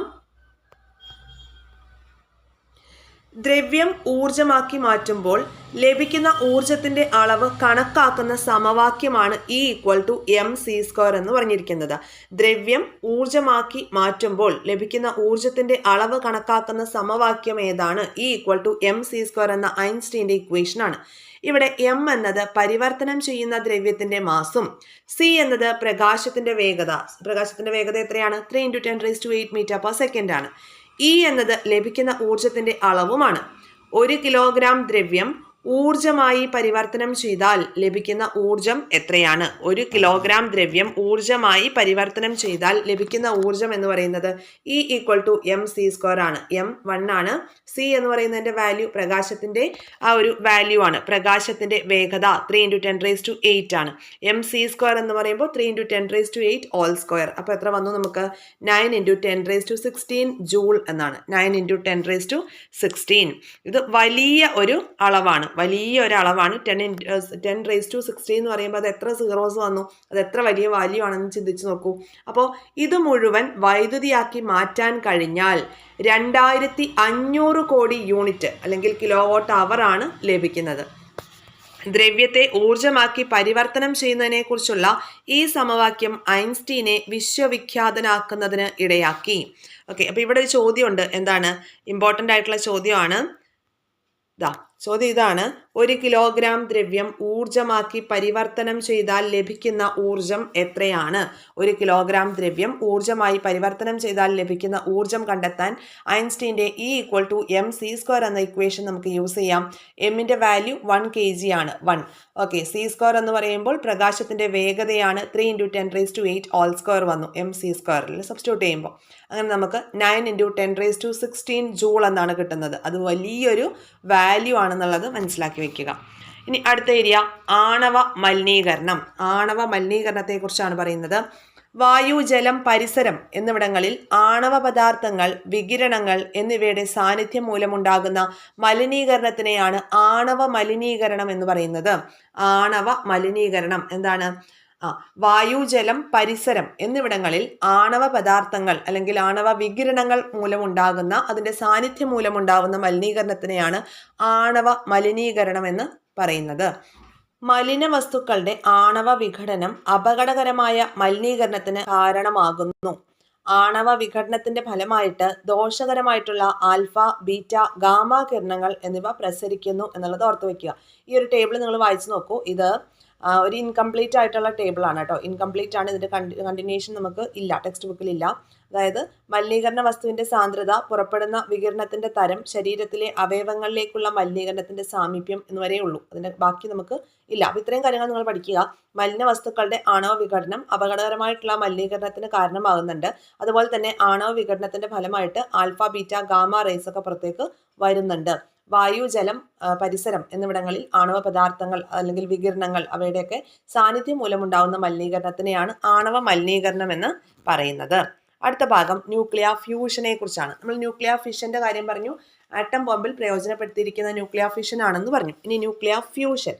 ദ്രവ്യം ഊർജമാക്കി മാറ്റുമ്പോൾ ലഭിക്കുന്ന ഊർജത്തിന്റെ അളവ് കണക്കാക്കുന്ന സമവാക്യമാണ് E=mc² എന്ന് പറഞ്ഞിരിക്കുന്നത്. ദ്രവ്യം ഊർജമാക്കി മാറ്റുമ്പോൾ ലഭിക്കുന്ന ഊർജത്തിന്റെ അളവ് കണക്കാക്കുന്ന സമവാക്യം ഏതാണ്? E=mc² എന്ന ഐൻസ്റ്റീന്റെ ഇക്വേഷൻ ആണ്. ഇവിടെ m എന്നത് പരിവർത്തനം ചെയ്യുന്ന ദ്രവ്യത്തിന്റെ മാസും c എന്നത് പ്രകാശത്തിന്റെ വേഗത എത്രയാണ്? 3 × 10⁸ m/s ആണ്. E എന്നത് ലഭിക്കുന്ന ഊർജത്തിന്റെ അളവുമാണ്. 1 കിലോഗ്രാം ദ്രവ്യം ഊർജമായി പരിവർത്തനം ചെയ്താൽ ലഭിക്കുന്ന ഊർജം എത്രയാണ്? 1 കിലോഗ്രാം ദ്രവ്യം ഊർജമായി പരിവർത്തനം ചെയ്താൽ ലഭിക്കുന്ന ഊർജം എന്ന് പറയുന്നത് E = mc² ആണ്. m 1 ആണ്. c എന്ന് പറയുന്നതിന്റെ വാല്യൂ പ്രകാശത്തിന്റെ ആ ഒരു വാല്യൂ ആണ്. പ്രകാശത്തിന്റെ വേഗത 3 × 10⁸ ആണ്. mc² എന്ന് പറയുമ്പോൾ 3 × 10⁸² അപ്പോൾ എത്ര വന്നു നമുക്ക്? 9 × 10⁻16 ജൂൾ എന്നാണ്. 9 × 10⁻16. ഇത് വലിയ ഒരു അളവാണ്. 10⁻16 എന്ന് പറയുമ്പോൾ അത് എത്ര സീറോസ് വന്നു? അത് എത്ര വലിയ വാല്യൂ ആണെന്ന് ചിന്തിച്ചു നോക്കൂ. അപ്പോൾ ഇത് മുഴുവൻ വൈദ്യുതിയാക്കി മാറ്റാൻ കഴിഞ്ഞാൽ 2500 കോടി യൂണിറ്റ് അല്ലെങ്കിൽ കിലോവാട്ട് അവർ ആണ് ലഭിക്കുന്നത്. ദ്രവ്യത്തെ ഊർജമാക്കി പരിവർത്തനം ചെയ്യുന്നതിനെ കുറിച്ചുള്ള ഈ സമവാക്യം ഐൻസ്റ്റീനെ വിശ്വവിഖ്യാതനാക്കുന്നതിന് ഇടയാക്കി. ഓക്കെ, അപ്പോൾ ഇവിടെ ഒരു ചോദ്യമുണ്ട്. എന്താണ്? ഇമ്പോർട്ടൻ്റ് ആയിട്ടുള്ള ചോദ്യമാണ്. ചോദ്യം ഇതാണ്: 1 കിലോഗ്രാം ദ്രവ്യം ഊർജമാക്കി പരിവർത്തനം ചെയ്താൽ ലഭിക്കുന്ന ഊർജം എത്രയാണ്? 1 കിലോഗ്രാം ദ്രവ്യം ഊർജമായി പരിവർത്തനം ചെയ്താൽ ലഭിക്കുന്ന ഊർജം കണ്ടെത്താൻ ഐൻസ്റ്റീൻ്റെ E = mc² എന്ന ഇക്വേഷൻ നമുക്ക് യൂസ് ചെയ്യാം. എമ്മിൻ്റെ വാല്യൂ 1 kg ആണ്. 1. ഓക്കെ, c² എന്ന് പറയുമ്പോൾ പ്രകാശത്തിൻ്റെ വേഗതയാണ്. 3 × 10⁸² വന്നു mc²ൽ സബ്സ്റ്റിറ്റ്യൂട്ട് ചെയ്യുമ്പോൾ. അങ്ങനെ നമുക്ക് 9 × 10⁻16 ജൂൾ എന്നാണ് കിട്ടുന്നത്. അത് വലിയൊരു വാല്യൂ ആണെന്നുള്ളത് മനസ്സിലാക്കി വെക്കുക. ഇനി അടുത്ത ഏരിയ ആണവ മലിനീകരണം. ആണവ മലിനീകരണത്തെക്കുറിച്ചാണ് പറയുന്നത്. വായു, ജലം, പരിസരം എന്നിവിടങ്ങളിൽ ആണവ പദാർത്ഥങ്ങൾ, വികിരണങ്ങൾ എന്നിവയുടെ സാന്നിധ്യം മൂലമുണ്ടാകുന്ന മലിനീകരണത്തിനെയാണ് ആണവ മലിനീകരണം എന്ന് പറയുന്നത്. ആണവ മലിനീകരണം എന്താണ്? വായു, ജലം, പരിസരം എന്നിവിടങ്ങളിൽ ആണവ പദാർത്ഥങ്ങൾ അല്ലെങ്കിൽ ആണവ വികിരണങ്ങൾ മൂലമുണ്ടാകുന്ന, അതിൻ്റെ സാന്നിധ്യം മൂലമുണ്ടാകുന്ന മലിനീകരണത്തിനെയാണ് ആണവ മലിനീകരണം എന്ന് പറയുന്നത്. മലിന വസ്തുക്കളുടെ ആണവ വിഘടനം അപകടകരമായ മലിനീകരണത്തിന് കാരണമാകുന്നു. ആണവ വിഘടനത്തിന്റെ ഫലമായിട്ട് ദോഷകരമായിട്ടുള്ള ആൽഫ, ബീറ്റ, ഗാമ കിരണങ്ങൾ എന്നിവ പ്രസരിക്കുന്നു എന്നുള്ളത് ഓർത്തു വയ്ക്കുക. ഈ ഒരു ടേബിൾ നിങ്ങൾ വായിച്ചു നോക്കൂ. ഇത് ഒരു ഇൻകംപ്ലീറ്റ് ആയിട്ടുള്ള ടേബിളാണ് കേട്ടോ. ഇൻകംപ്ലീറ്റ് ആണ്. ഇതിൻ്റെ കണ്ടിന്യൂഷൻ നമുക്ക് ഇല്ല, ടെക്സ്റ്റ് ബുക്കിലില്ല. അതായത് മലിനീകരണ വസ്തുവിൻ്റെ സാന്ദ്രത, പുറപ്പെടുന്ന വികിരണത്തിൻ്റെ തരം, ശരീരത്തിലെ അവയവങ്ങളിലേക്കുള്ള മലിനീകരണത്തിൻ്റെ സാമീപ്യം എന്നുവരേ ഉള്ളൂ. അതിൻ്റെ ബാക്കി നമുക്ക് ഇല്ല. അപ്പോൾ ഇത്രയും കാര്യങ്ങൾ നിങ്ങൾ പഠിക്കുക. മലിന വസ്തുക്കളുടെ ആണവ വിഘടനം അപകടകരമായിട്ടുള്ള മലിനീകരണത്തിന് കാരണമാകുന്നുണ്ട്. അതുപോലെ തന്നെ ആണവ വിഘടനത്തിൻ്റെ ഫലമായിട്ട് ആൽഫ, ബീറ്റ, ഗാമ റേസ് ഒക്കെ പുറത്തേക്ക് വരുന്നുണ്ട്. വായു, ജലം, പരിസരം എന്നിവിടങ്ങളിൽ ആണവ പദാർത്ഥങ്ങൾ അല്ലെങ്കിൽ വികിരണങ്ങൾ അവയുടെയൊക്കെ സാന്നിധ്യം മൂലമുണ്ടാകുന്ന മലിനീകരണത്തിനെയാണ് ആണവ മലിനീകരണം എന്ന് പറയുന്നത്. അടുത്ത ഭാഗം ന്യൂക്ലിയർ ഫ്യൂഷനെ കുറിച്ചാണ്. നമ്മൾ ന്യൂക്ലിയർ ഫിഷന്റെ കാര്യം പറഞ്ഞു. ആറ്റം ബോംബിൽ പ്രയോജനപ്പെടുത്തിയിരിക്കുന്ന ന്യൂക്ലിയർ ഫിഷൻ ആണെന്ന് പറഞ്ഞു. ഇനി ന്യൂക്ലിയർ ഫ്യൂഷൻ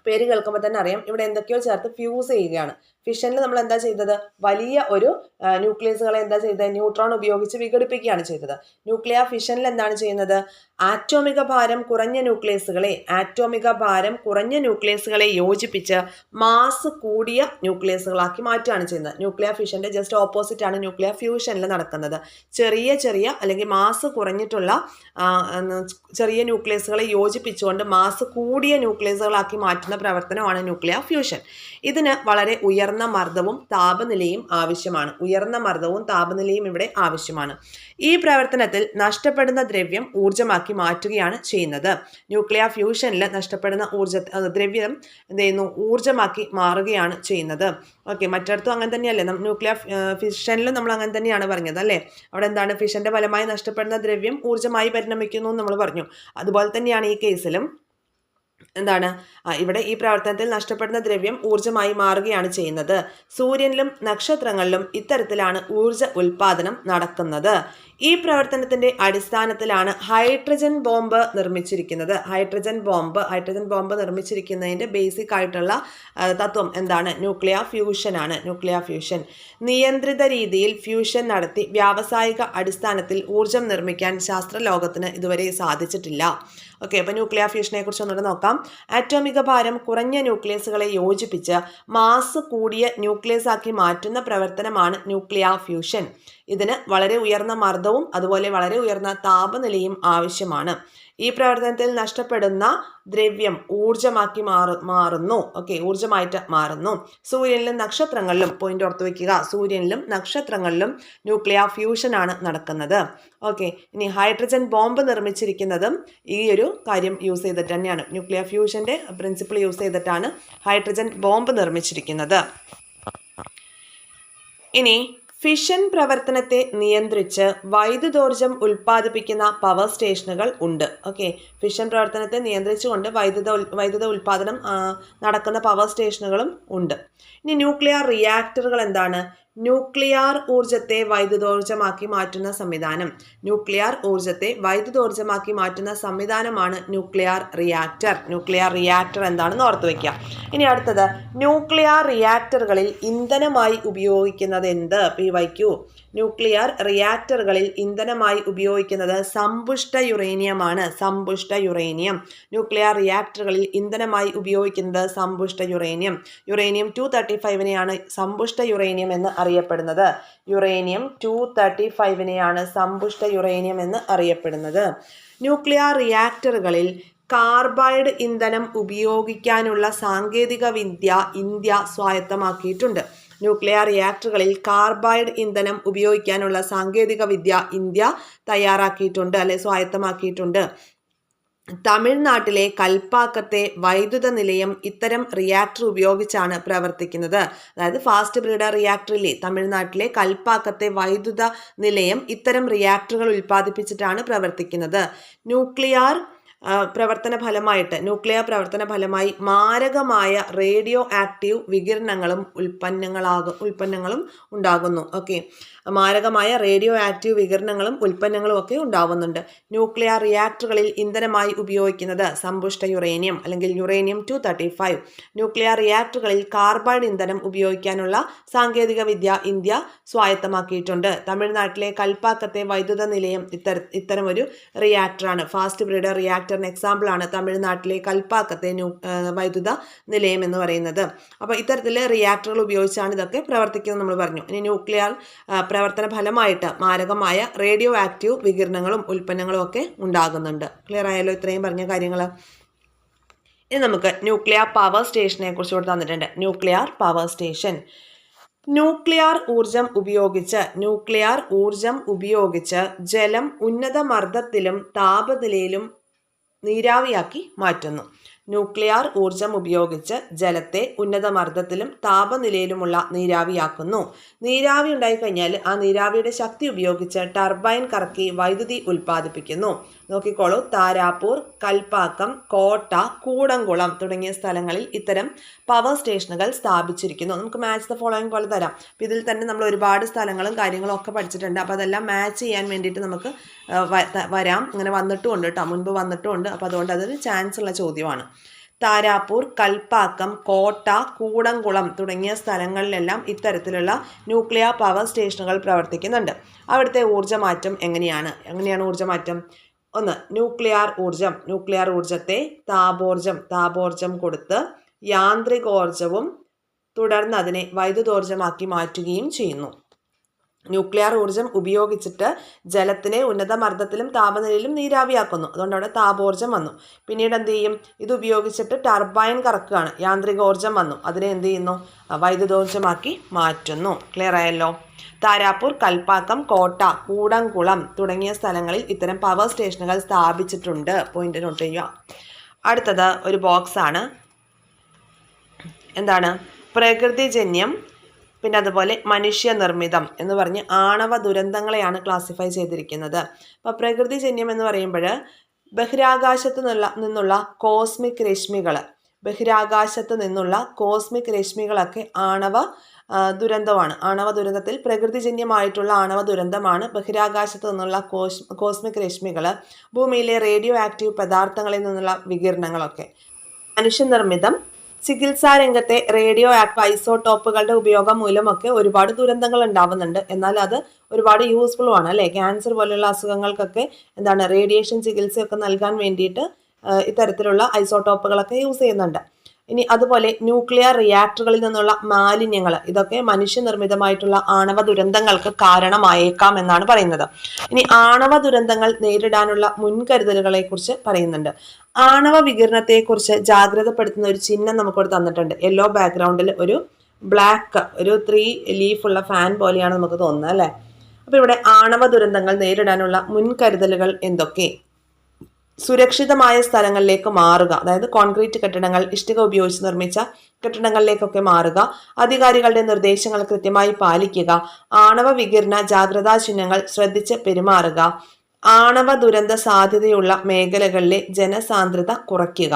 പേര് കേൾക്കുമ്പോൾ തന്നെ അറിയാം, ഇവിടെ എന്തൊക്കെയോ ചേർത്ത് ഫ്യൂസ് ചെയ്യുകയാണ്. ഫിഷനിൽ നമ്മൾ എന്താ ചെയ്തത്? വലിയ ഒരു ന്യൂക്ലിയസുകളെ എന്താ ചെയ്തത്? ന്യൂട്രോൺ ഉപയോഗിച്ച് വിഘടിപ്പിക്കുകയാണ് ചെയ്തത്. ന്യൂക്ലിയർ ഫിഷനിൽ എന്താണ് ചെയ്യുന്നത്? ആറ്റോമിക ഭാരം കുറഞ്ഞ ന്യൂക്ലിയസുകളെ യോജിപ്പിച്ച് മാസ് കൂടിയ ന്യൂക്ലിയസുകളാക്കി മാറ്റുകയാണ് ചെയ്യുന്നത്. ന്യൂക്ലിയർ ഫിഷന്റെ ജസ്റ്റ് ഓപ്പോസിറ്റ് ആണ് ന്യൂക്ലിയർ ഫ്യൂഷനിൽ നടക്കുന്നത്. ചെറിയ അല്ലെങ്കിൽ മാസ് കുറഞ്ഞിട്ടുള്ള ചെറിയ ന്യൂക്ലിയസുകളെ യോജിപ്പിച്ചുകൊണ്ട് മാസ് കൂടിയ ന്യൂക്ലിയസുകളാക്കി മാറ്റുന്ന പ്രവർത്തനമാണ് ന്യൂക്ലിയർ ഫ്യൂഷൻ. ഇതിന് വളരെ ഉയർന്ന മർദ്ദവും താപനിലയും ആവശ്യമാണ്. ഇവിടെ ആവശ്യമാണ്. ഈ പ്രവർത്തനത്തിൽ നഷ്ടപ്പെടുന്ന ദ്രവ്യം ഊർജ്ജമാക്കി മാറ്റുകയാണ് ചെയ്യുന്നത്. ന്യൂക്ലിയർ ഫ്യൂഷനിൽ നഷ്ടപ്പെടുന്ന ദ്രവ്യം എന്ത് ചെയ്യുന്നു? ഊർജ്ജമാക്കി മാറുകയാണ് ചെയ്യുന്നത്. ഓക്കെ, മറ്റിടത്തും അങ്ങനെ തന്നെയല്ലേ? ന്യൂക്ലിയർ ഫിഷനിലും നമ്മൾ അങ്ങനെ തന്നെയാണ് പറഞ്ഞത് അല്ലേ? അവിടെ എന്താണ്? ഫിഷന്റെ ഫലമായി നഷ്ടപ്പെടുന്ന ദ്രവ്യം ഊർജ്ജമായി പരിണമിക്കുന്നു എന്ന് നമ്മൾ പറഞ്ഞു. അതുപോലെ തന്നെയാണ് ഈ കേസിലും എന്താണ്? ഇവിടെ ഈ പ്രവർത്തനത്തിൽ നഷ്ടപ്പെടുന്ന ദ്രവ്യം ഊർജ്ജമായി മാറുകയാണ് ചെയ്യുന്നത്. സൂര്യനിലും നക്ഷത്രങ്ങളിലും ഇത്തരത്തിലാണ് ഊർജ്ജ ഉൽപാദനം നടക്കുന്നത്. ഈ പ്രവർത്തനത്തിന്റെ അടിസ്ഥാനത്തിലാണ് ഹൈഡ്രജൻ ബോംബ് നിർമ്മിച്ചിരിക്കുന്നത്. ഹൈഡ്രജൻ ബോംബ് നിർമ്മിച്ചിരിക്കുന്നതിന്റെ ബേസിക് ആയിട്ടുള്ള തത്വം എന്താണ്? Nuclear fusion. നിയന്ത്രിത രീതിയിൽ ഫ്യൂഷൻ നടത്തി വ്യാവസായിക അടിസ്ഥാനത്തിൽ ഊർജ്ജം നിർമ്മിക്കാൻ ശാസ്ത്രലോകത്തിന് ഇതുവരെ സാധിച്ചിട്ടില്ല. ഓക്കെ, അപ്പോൾ ന്യൂക്ലിയർ ഫ്യൂഷനെ കുറിച്ച് ഒന്നുകൂടെ നോക്കാം. ആറ്റോമിക ഭാരം കുറഞ്ഞ ന്യൂക്ലിയസുകളെ യോജിപ്പിച്ച് മാസ് കൂടിയ ന്യൂക്ലിയസ് ആക്കി മാറ്റുന്ന പ്രവർത്തനമാണ് ന്യൂക്ലിയർ ഫ്യൂഷൻ. ഇതിന് വളരെ ഉയർന്ന മർദ്ദവും അതുപോലെ വളരെ ഉയർന്ന താപനിലയും ആവശ്യമാണ്. ഈ പ്രവർത്തനത്തിൽ നഷ്ടപ്പെടുന്ന ദ്രവ്യം ഊർജമാക്കി മാറുന്നു. ഊർജമായിട്ട് മാറുന്നു. സൂര്യനിലും നക്ഷത്രങ്ങളിലും, പോയിന്റ് ഓർത്ത് വയ്ക്കുക, സൂര്യനിലും നക്ഷത്രങ്ങളിലും ന്യൂക്ലിയർ ഫ്യൂഷൻ ആണ് നടക്കുന്നത്. ഇനി ഹൈഡ്രജൻ ബോംബ് നിർമ്മിച്ചിരിക്കുന്നതും ഈ ഒരു കാര്യം യൂസ് ചെയ്തിട്ട് തന്നെയാണ്. ന്യൂക്ലിയർ ഫ്യൂഷന്റെ പ്രിൻസിപ്പിൾ യൂസ് ചെയ്തിട്ടാണ് ഹൈഡ്രജൻ ബോംബ് നിർമ്മിച്ചിരിക്കുന്നത്. ഇനി ഫിഷൻ പ്രവർത്തനത്തെ നിയന്ത്രിച്ച് വൈദ്യുതോർജ്ജം ഉൽപ്പാദിപ്പിക്കുന്ന പവർ സ്റ്റേഷനുകൾ ഉണ്ട്. ഫിഷൻ പ്രവർത്തനത്തെ നിയന്ത്രിച്ചുകൊണ്ട് വൈദ്യുത ഉൽപ്പാദനം നടക്കുന്ന പവർ സ്റ്റേഷനുകളും ഉണ്ട്. ഇനി ന്യൂക്ലിയർ റിയാക്ടറുകൾ എന്താണ്? ന്യൂക്ലിയർ ഊർജത്തെ വൈദ്യുതോർജ്ജമാക്കി മാറ്റുന്ന സംവിധാനം. ന്യൂക്ലിയർ ഊർജത്തെ വൈദ്യുതോർജ്ജമാക്കി മാറ്റുന്ന സംവിധാനമാണ് ന്യൂക്ലിയർ റിയാക്ടർ. ന്യൂക്ലിയർ റിയാക്ടർ എന്താണെന്ന് ഓർത്തു വയ്ക്കുക. ഇനി അടുത്തത്, ന്യൂക്ലിയർ റിയാക്ടറുകളിൽ ഇന്ധനമായി ഉപയോഗിക്കുന്നത് എന്ത്? PYQ. ന്യൂക്ലിയർ റിയാക്ടറുകളിൽ ഇന്ധനമായി ഉപയോഗിക്കുന്നത് സമ്പുഷ്ട യുറേനിയമാണ്. സമ്പുഷ്ട യുറേനിയം. ന്യൂക്ലിയർ റിയാക്ടറുകളിൽ ഇന്ധനമായി ഉപയോഗിക്കുന്നത് സമ്പുഷ്ട യുറേനിയം. യുറേനിയം 235നെയാണ് സമ്പുഷ്ട യുറേനിയം എന്ന് അറിയപ്പെടുന്നത്. യുറേനിയം 235നെയാണ് സമ്പുഷ്ട യുറേനിയം എന്ന് അറിയപ്പെടുന്നത്. ന്യൂക്ലിയർ റിയാക്ടറുകളിൽ കാർബൈഡ് ഇന്ധനം ഉപയോഗിക്കാനുള്ള സാങ്കേതിക വിദ്യ ഇന്ത്യ സ്വായത്തമാക്കിയിട്ടുണ്ട്. ന്യൂക്ലിയർ റിയാക്ടറുകളിൽ കാർബൈഡ് ഇന്ധനം ഉപയോഗിക്കാനുള്ള സാങ്കേതിക വിദ്യ ഇന്ത്യ തയ്യാറാക്കിയിട്ടുണ്ട്, സ്വായത്തമാക്കിയിട്ടുണ്ട്. തമിഴ്നാട്ടിലെ കൽപ്പാക്കത്തെ വൈദ്യുത നിലയം ഇത്തരം റിയാക്ടർ ഉപയോഗിച്ചാണ് പ്രവർത്തിക്കുന്നത്. അതായത് ഫാസ്റ്റ് ബ്രീഡർ റിയാക്ടറിലെ തമിഴ്നാട്ടിലെ കൽപ്പാക്കത്തെ വൈദ്യുത നിലയം ഇത്തരം റിയാക്ടറുകൾ ഉൽപ്പാദിപ്പിച്ചിട്ടാണ് പ്രവർത്തിക്കുന്നത്. ന്യൂക്ലിയർ പ്രവർത്തന ഫലമായി മാരകമായ റേഡിയോ ആക്റ്റീവ് വികിരണങ്ങളും ഉൽപ്പന്നങ്ങളും ഉണ്ടാകുന്നു. മാരകമായ റേഡിയോ ആക്റ്റീവ് വികിരണങ്ങളും ഉൽപ്പന്നങ്ങളും ഒക്കെ ഉണ്ടാവുന്നുണ്ട്. ന്യൂക്ലിയർ റിയാക്ടറുകളിൽ ഇന്ധനമായി ഉപയോഗിക്കുന്നത് സമ്പുഷ്ട യുറേനിയം അല്ലെങ്കിൽ യുറേനിയം 235. ന്യൂക്ലിയർ റിയാക്ടറുകളിൽ കാർബൈഡ് ഇന്ധനം ഉപയോഗിക്കാനുള്ള സാങ്കേതിക വിദ്യ ഇന്ത്യ സ്വായത്തമാക്കിയിട്ടുണ്ട്. തമിഴ്നാട്ടിലെ കൽപ്പാക്കത്തെ വൈദ്യുത നിലയം ഇത്തരമൊരു റിയാക്ടറാണ്. ഫാസ്റ്റ് ബ്രീഡർ റിയാക്ടറിന് എക്സാമ്പിൾ ആണ് തമിഴ്നാട്ടിലെ കൽപ്പാക്കത്തെ വൈദ്യുത നിലയം എന്ന് പറയുന്നത്. അപ്പോൾ ഇത്തരത്തിലെ റിയാക്ടറുകൾ ഉപയോഗിച്ചാണ് ഇതൊക്കെ പ്രവർത്തിക്കുന്നത് നമ്മൾ പറഞ്ഞു. ഇനി ന്യൂക്ലിയർ പ്രവർത്തന ഫലമായിട്ട് മാരകമായ റേഡിയോ ആക്റ്റീവ് വികിരണങ്ങളും ഉൽപ്പന്നങ്ങളും ഒക്കെ ഉണ്ടാകുന്നുണ്ട്. ക്ലിയർ ആയല്ലോ ഇത്രയും പറഞ്ഞ കാര്യങ്ങൾ? ഇനി നമുക്ക് ന്യൂക്ലിയർ പവർ സ്റ്റേഷനെ കുറിച്ച് ഇവിടെ തന്നിട്ടുണ്ട്. Nuclear power station. ന്യൂക്ലിയർ ഊർജം ഉപയോഗിച്ച് ജലം ഉന്നത മർദ്ദത്തിലും താപനിലയിലും നീരാവിയാക്കി മാറ്റുന്നു. ന്യൂക്ലിയർ ഊർജം ഉപയോഗിച്ച് ജലത്തെ ഉന്നത മർദ്ദത്തിലും താപനിലയിലുമുള്ള നീരാവിയാക്കുന്നു. നീരാവി ഉണ്ടായിക്കഴിഞ്ഞാൽ ആ നീരാവിയുടെ ശക്തി ഉപയോഗിച്ച് ടർബൈൻ കറക്കി വൈദ്യുതി ഉൽപ്പാദിപ്പിക്കുന്നു. നോക്കിക്കോളൂ, താരാപൂർ, കൽപ്പാക്കം, കോട്ട, കൂടംകുളം തുടങ്ങിയ സ്ഥലങ്ങളിൽ ഇത്തരം പവർ സ്റ്റേഷനുകൾ സ്ഥാപിച്ചിരിക്കുന്നു. നമുക്ക് മാച്ച് ദ ഫോളോയിങ് പോലെ തരാം. അപ്പോൾ ഇതിൽ തന്നെ നമ്മൾ ഒരുപാട് സ്ഥലങ്ങളും കാര്യങ്ങളും ഒക്കെ പഠിച്ചിട്ടുണ്ട്. അപ്പോൾ അതെല്ലാം മാച്ച് ചെയ്യാൻ വേണ്ടിയിട്ട് നമുക്ക് വരാം. ഇങ്ങനെ വന്നിട്ടുമുണ്ട് കേട്ടോ, മുൻപ് വന്നിട്ടുമുണ്ട്. അപ്പോൾ അതുകൊണ്ട് അതൊരു ചാൻസ് ഉള്ള ചോദ്യമാണ്. താരാപൂർ, കൽപ്പാക്കം, കോട്ട, കൂടംകുളം തുടങ്ങിയ സ്ഥലങ്ങളിലെല്ലാം ഇത്തരത്തിലുള്ള ന്യൂക്ലിയർ പവർ സ്റ്റേഷനുകൾ പ്രവർത്തിക്കുന്നുണ്ട്. അവിടുത്തെ ഊർജ്ജമാറ്റം എങ്ങനെയാണ് ഊർജ്ജമാറ്റം? ഒന്ന്, ന്യൂക്ലിയർ ഊർജത്തെ താപോർജം കൊടുത്ത് യാന്ത്രികോർജവും തുടർന്ന് അതിനെ വൈദ്യുതോർജ്ജമാക്കി മാറ്റുകയും ചെയ്യുന്നു. ന്യൂക്ലിയർ ഊർജം ഉപയോഗിച്ചിട്ട് ജലത്തിനെ ഉന്നത മർദ്ദത്തിലും താപനിലയിലും നീരാവിയാക്കുന്നു. അതുകൊണ്ട് അവിടെ താപോർജ്ജം വന്നു. പിന്നീട് എന്ത് ചെയ്യും? ഇത് ഉപയോഗിച്ചിട്ട് ടർബൈൻ കറക്കുകയാണ്, യാന്ത്രികോർജ്ജം വന്നു. അതിനെ എന്ത് ചെയ്യുന്നു? വൈദ്യുതോർജ്ജമാക്കി മാറ്റുന്നു. ക്ലിയർ ആയല്ലോ? താരാപൂർ, കൽപ്പാക്കം, കോട്ട, കൂടംകുളം തുടങ്ങിയ സ്ഥലങ്ങളിൽ ഇത്തരം പവർ സ്റ്റേഷനുകൾ സ്ഥാപിച്ചിട്ടുണ്ട്. പോയിന്റ് നോട്ട് ചെയ്യുക. അടുത്തത് ഒരു ബോക്സ് ആണ്. എന്താണ്? പ്രകൃതിജന്യം, പിന്നെ അതുപോലെ മനുഷ്യനിർമ്മിതം എന്ന് പറഞ്ഞ് ആണവ ദുരന്തങ്ങളെയാണ് ക്ലാസിഫൈ ചെയ്തിരിക്കുന്നത്. അപ്പോൾ പ്രകൃതിജന്യം എന്ന് പറയുമ്പോൾ ബഹിരാകാശത്ത് നിന്നുള്ള കോസ്മിക് രശ്മികളൊക്കെ ആണവ ദുരന്തമാണ്. ആണവ ദുരന്തത്തിൽ പ്രകൃതിജന്യമായിട്ടുള്ള ആണവ ദുരന്തമാണ് ബഹിരാകാശത്ത് നിന്നുള്ള കോസ്മിക് രശ്മികൾ, ഭൂമിയിലെ റേഡിയോ ആക്റ്റീവ് പദാർത്ഥങ്ങളിൽ നിന്നുള്ള വികിരണങ്ങളൊക്കെ. മനുഷ്യനിർമ്മിതം, ചികിത്സാ രംഗത്തെ റേഡിയോ ആക്റ്റീവ് ഐസോടോപ്പുകളുടെ ഉപയോഗം മൂലമൊക്കെ ഒരുപാട് ദുരന്തങ്ങൾ ഉണ്ടാവുന്നുണ്ട്. എന്നാൽ അത് ഒരുപാട് യൂസ്ഫുള്ളുമാണ് അല്ലേ? ക്യാൻസർ പോലുള്ള അസുഖങ്ങൾക്കൊക്കെ റേഡിയേഷൻ ചികിത്സയൊക്കെ നൽകാൻ വേണ്ടിയിട്ട് ഇത്തരത്തിലുള്ള ഐസോടോപ്പുകളൊക്കെ യൂസ് ചെയ്യുന്നുണ്ട്. ഇനി അതുപോലെ ന്യൂക്ലിയർ റിയാക്ടറുകളിൽ നിന്നുള്ള മാലിന്യങ്ങൾ, ഇതൊക്കെ മനുഷ്യനിർമ്മിതമായിട്ടുള്ള ആണവ ദുരന്തങ്ങൾക്ക് കാരണമായേക്കാം എന്നാണ് പറയുന്നത്. ഇനി ആണവ ദുരന്തങ്ങൾ നേരിടാനുള്ള മുൻകരുതലുകളെ കുറിച്ച് പറയുന്നുണ്ട്. ആണവ വികിരണത്തെക്കുറിച്ച് ജാഗ്രതപ്പെടുത്തുന്ന ഒരു ചിഹ്നം നമുക്കിവിടെ തന്നിട്ടുണ്ട്. യെല്ലോ ബാക്ക്ഗ്രൗണ്ടിൽ ഒരു ബ്ലാക്ക് ഒരു 3 ലീഫുള്ള ഫാൻ പോലെയാണ് നമുക്ക് തോന്നുന്നത് അല്ലേ. അപ്പൊ ഇവിടെ ആണവ ദുരന്തങ്ങൾ നേരിടാനുള്ള മുൻകരുതലുകൾ എന്തൊക്കെ? സുരക്ഷിതമായ സ്ഥലങ്ങളിലേക്ക് മാറുക, അതായത് കോൺക്രീറ്റ് കെട്ടിടങ്ങൾ, ഇഷ്ടിക ഉപയോഗിച്ച് നിർമ്മിച്ച കെട്ടിടങ്ങളിലേക്കൊക്കെ മാറുക, അധികാരികളുടെ നിർദ്ദേശങ്ങൾ കൃത്യമായി പാലിക്കുക, ആണവ വികിരണ ജാഗ്രതാ ചിഹ്നങ്ങൾ ശ്രദ്ധിച്ച് പെരുമാറുക, ആണവ ദുരന്ത സാധ്യതയുള്ള മേഖലകളിലെ ജനസാന്ദ്രത കുറയ്ക്കുക.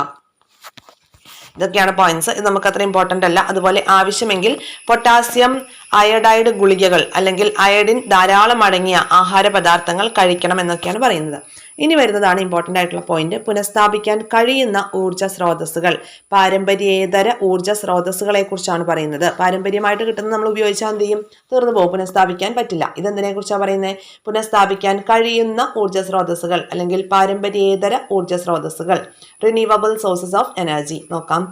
ഇതൊക്കെയാണ് പോയിന്റ്സ്. ഇത് നമുക്ക് അത്ര ഇമ്പോർട്ടൻ്റ് അല്ല. അതുപോലെ ആവശ്യമെങ്കിൽ പൊട്ടാസ്യം അയഡൈഡ് ഗുളികകൾ അല്ലെങ്കിൽ അയഡിൻ ധാരാളം അടങ്ങിയ ആഹാര പദാർത്ഥങ്ങൾ കഴിക്കണം എന്നൊക്കെയാണ് പറയുന്നത്. ഇനി വരുന്നതാണ് ഇമ്പോർട്ടൻ്റ് ആയിട്ടുള്ള പോയിന്റ്. പുനഃസ്ഥാപിക്കാൻ കഴിയുന്ന ഊർജ്ജ സ്രോതസ്സുകൾ, പാരമ്പര്യേതര ഊർജ്ജ സ്രോതസ്സുകളെ കുറിച്ചാണ് പറയുന്നത്. പാരമ്പര്യമായിട്ട് കിട്ടുന്നത് നമ്മൾ ഉപയോഗിച്ചാൽ എന്ത് ചെയ്യും? തീർന്നു പോകും, പുനഃസ്ഥാപിക്കാൻ പറ്റില്ല. ഇതെന്തിനെ കുറിച്ചാണ് പറയുന്നത്? പുനഃസ്ഥാപിക്കാൻ കഴിയുന്ന ഊർജ്ജ സ്രോതസ്സുകൾ അല്ലെങ്കിൽ പാരമ്പര്യേതര ഊർജ്ജ സ്രോതസ്സുകൾ, റിന്യൂവബിൾ സോഴ്സസ് ഓഫ് എനർജി. നോക്കാം.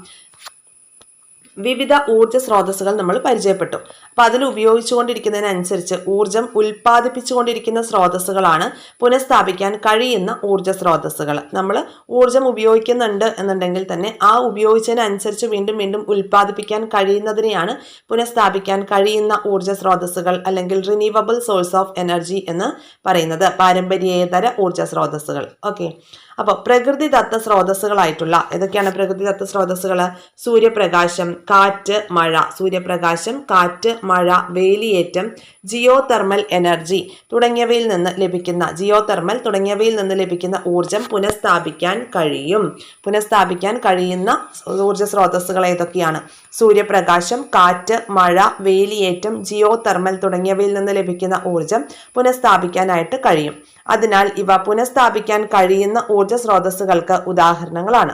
വിവിധ ഊർജ്ജ സ്രോതസ്സുകൾ നമ്മൾ പരിചയപ്പെട്ടു. അപ്പൊ അതിൽ ഉപയോഗിച്ചുകൊണ്ടിരിക്കുന്നതിനനുസരിച്ച് ഊർജം ഉൽപ്പാദിപ്പിച്ചുകൊണ്ടിരിക്കുന്ന സ്രോതസ്സുകളാണ് പുനഃസ്ഥാപിക്കാൻ കഴിയുന്ന ഊർജ്ജ സ്രോതസ്സുകൾ. നമ്മൾ ഊർജം ഉപയോഗിക്കുന്നുണ്ട് എന്നുണ്ടെങ്കിൽ തന്നെ ആ ഉപയോഗിച്ചതിനനുസരിച്ച് വീണ്ടും വീണ്ടും ഉൽപ്പാദിപ്പിക്കാൻ കഴിയുന്നതിനെയാണ് പുനഃസ്ഥാപിക്കാൻ കഴിയുന്ന ഊർജ്ജ സ്രോതസ്സുകൾ അല്ലെങ്കിൽ റിന്യൂവബിൾ സോഴ്സ് ഓഫ് എനർജി എന്ന് പറയുന്നത്. പാരമ്പര്യേതര ഊർജ്ജ സ്രോതസ്സുകൾ. ഓക്കെ. അപ്പോൾ പ്രകൃതിദത്ത സ്രോതസ്സുകളായിട്ടുള്ള ഏതൊക്കെയാണ് പ്രകൃതിദത്ത സ്രോതസ്സുകൾ? സൂര്യപ്രകാശം, കാറ്റ്, മഴ. സൂര്യപ്രകാശം, കാറ്റ്, മഴ, വേലിയേറ്റം, ജിയോ തെർമൽ എനർജി തുടങ്ങിയവയിൽ നിന്ന് ലഭിക്കുന്ന ഊർജം പുനഃസ്ഥാപിക്കാൻ കഴിയും. പുനഃസ്ഥാപിക്കാൻ കഴിയുന്ന ഊർജ്ജ സ്രോതസ്സുകൾ ഏതൊക്കെയാണ്? സൂര്യപ്രകാശം, കാറ്റ്, മഴ, വേലിയേറ്റം, ജിയോ തെർമൽ തുടങ്ങിയവയിൽ നിന്ന് ലഭിക്കുന്ന ഊർജം പുനഃസ്ഥാപിക്കാനായിട്ട് കഴിയും. അതിനാൽ ഇവ പുനഃസ്ഥാപിക്കാൻ കഴിയുന്ന ഊർജ്ജ സ്രോതസ്സുകൾക്ക് ഉദാഹരണങ്ങളാണ്.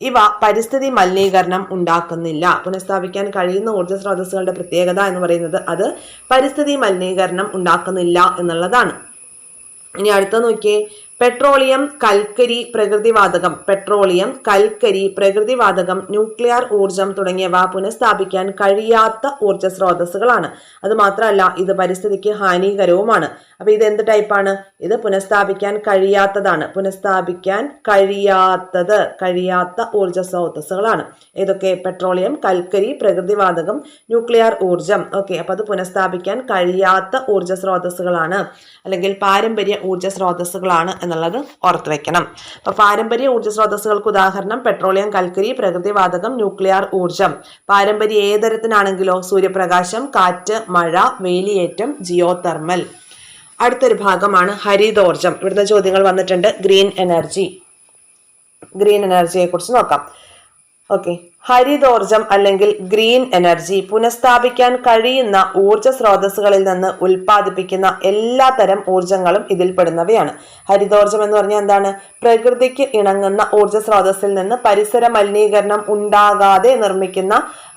ഇവ പരിസ്ഥിതി മലിനീകരണം ഉണ്ടാക്കുന്നില്ല. പുനഃസ്ഥാപിക്കാൻ കഴിയുന്ന ഊർജ്ജ സ്രോതസ്സുകളുടെ പ്രത്യേകത എന്ന് പറയുന്നത് അത് പരിസ്ഥിതി മലിനീകരണം ഉണ്ടാക്കുന്നില്ല എന്നുള്ളതാണ്. ഇനി അടുത്ത നോക്കിയേ. പെട്രോളിയം, കൽക്കരി, പ്രകൃതിവാതകം, ന്യൂക്ലിയർ ഊർജം തുടങ്ങിയവ പുനഃസ്ഥാപിക്കാൻ കഴിയാത്ത ഊർജ്ജ സ്രോതസ്സുകളാണ്. അത് മാത്രമല്ല ഇത് പരിസ്ഥിതിക്ക് ഹാനികരവുമാണ്. അപ്പൊ ഇത് എന്ത് ടൈപ്പാണ്? ഇത് പുനഃസ്ഥാപിക്കാൻ കഴിയാത്തതാണ്. പുനഃസ്ഥാപിക്കാൻ കഴിയാത്ത ഊർജ്ജ സ്രോതസ്സുകളാണ്. ഏതൊക്കെ? പെട്രോളിയം, കൽക്കരി, പ്രകൃതിവാതകം, ന്യൂക്ലിയർ ഊർജം. ഓക്കെ. അപ്പൊ അത് പുനഃസ്ഥാപിക്കാൻ കഴിയാത്ത ഊർജ്ജ സ്രോതസ്സുകളാണ് അല്ലെങ്കിൽ പാരമ്പര്യ ഊർജ്ജ സ്രോതസ്സുകളാണ് എന്നുള്ളത് ഓർത്ത് വെക്കണം. അപ്പൊ പാരമ്പര്യ ഊർജ്ജ സ്രോതസ്സുകൾക്ക് ഉദാഹരണം പെട്രോളിയം, കൽക്കരി, പ്രകൃതിവാതകം, ന്യൂക്ലിയർ ഊർജം. പാരമ്പര്യ ഏതരത്തിനാണെങ്കിലോ സൂര്യപ്രകാശം, കാറ്റ്, മഴ, വേലിയേറ്റം, ജിയോ തെർമൽ. അടുത്തൊരു ഭാഗമാണ് ഹരിതോർജം. ഇവിടുത്തെ ചോദ്യങ്ങൾ വന്നിട്ടുണ്ട്. ഗ്രീൻ എനർജിയെ കുറിച്ച് നോക്കാം. ഓക്കെ. ഹരിതോർജം അല്ലെങ്കിൽ ഗ്രീൻ എനർജി പുനഃസ്ഥാപിക്കാൻ കഴിയുന്ന ഊർജ്ജ സ്രോതസ്സുകളിൽ നിന്ന് ഉൽപ്പാദിപ്പിക്കുന്ന എല്ലാ തരം ഊർജങ്ങളും ഇതിൽപ്പെടുന്നവയാണ്. ഹരിതോർജം എന്ന് പറഞ്ഞാൽ എന്താണ്? പ്രകൃതിക്ക് ഇണങ്ങുന്ന ഊർജ്ജ സ്രോതസ്സിൽ നിന്ന് പരിസര മലിനീകരണം ഉണ്ടാകാതെ നിർമ്മിക്കുന്ന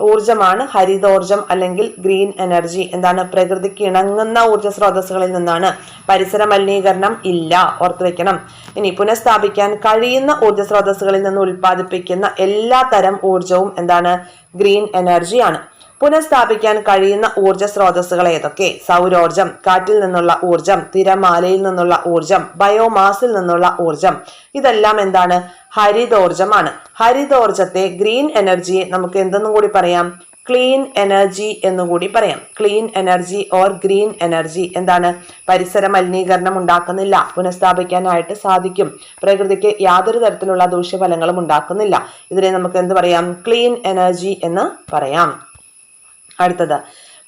ഊർജമാണ് ഹരിതോർജം അല്ലെങ്കിൽ ഗ്രീൻ എനർജി. എന്താണ്? പ്രകൃതിക്ക് ഇണങ്ങുന്ന ഊർജ്ജ സ്രോതസ്സുകളിൽ നിന്നാണ്. പരിസര മലിനീകരണം ഇല്ല, ഓർത്തു വെക്കണം. ഇനി പുനഃസ്ഥാപിക്കാൻ കഴിയുന്ന ഊർജ്ജ സ്രോതസ്സുകളിൽ നിന്ന് ഉൽപ്പാദിപ്പിക്കുന്ന എല്ലാ തരം ഊർജവും എന്താണ്? ഗ്രീൻ എനർജിയാണ്. പുനഃസ്ഥാപിക്കാൻ കഴിയുന്ന ഊർജ്ജ സ്രോതസ്സുകൾ ഏതൊക്കെ? സൗരോർജം, കാറ്റിൽ നിന്നുള്ള ഊർജം, തിരമാലയിൽ നിന്നുള്ള ഊർജം, ബയോമാസിൽ നിന്നുള്ള ഊർജം. ഇതെല്ലാം എന്താണ്? ഹരിതോർജമാണ്. ഹരിതോർജത്തെ ഗ്രീൻ എനർജിയെ നമുക്ക് എന്തെന്നും കൂടി പറയാം? ക്ലീൻ എനർജി എന്നുകൂടി പറയാം. Clean energy or green energy എന്താണ്? പരിസര മലിനീകരണം ഉണ്ടാക്കുന്നില്ല, പുനഃസ്ഥാപിക്കാനായിട്ട് സാധിക്കും, പ്രകൃതിക്ക് യാതൊരു തരത്തിലുള്ള ദൂഷ്യഫലങ്ങളും ഉണ്ടാക്കുന്നില്ല. ഇതിനെ നമുക്ക് എന്ത് പറയാം? ക്ലീൻ എനർജി എന്ന് പറയാം. അടുത്തത്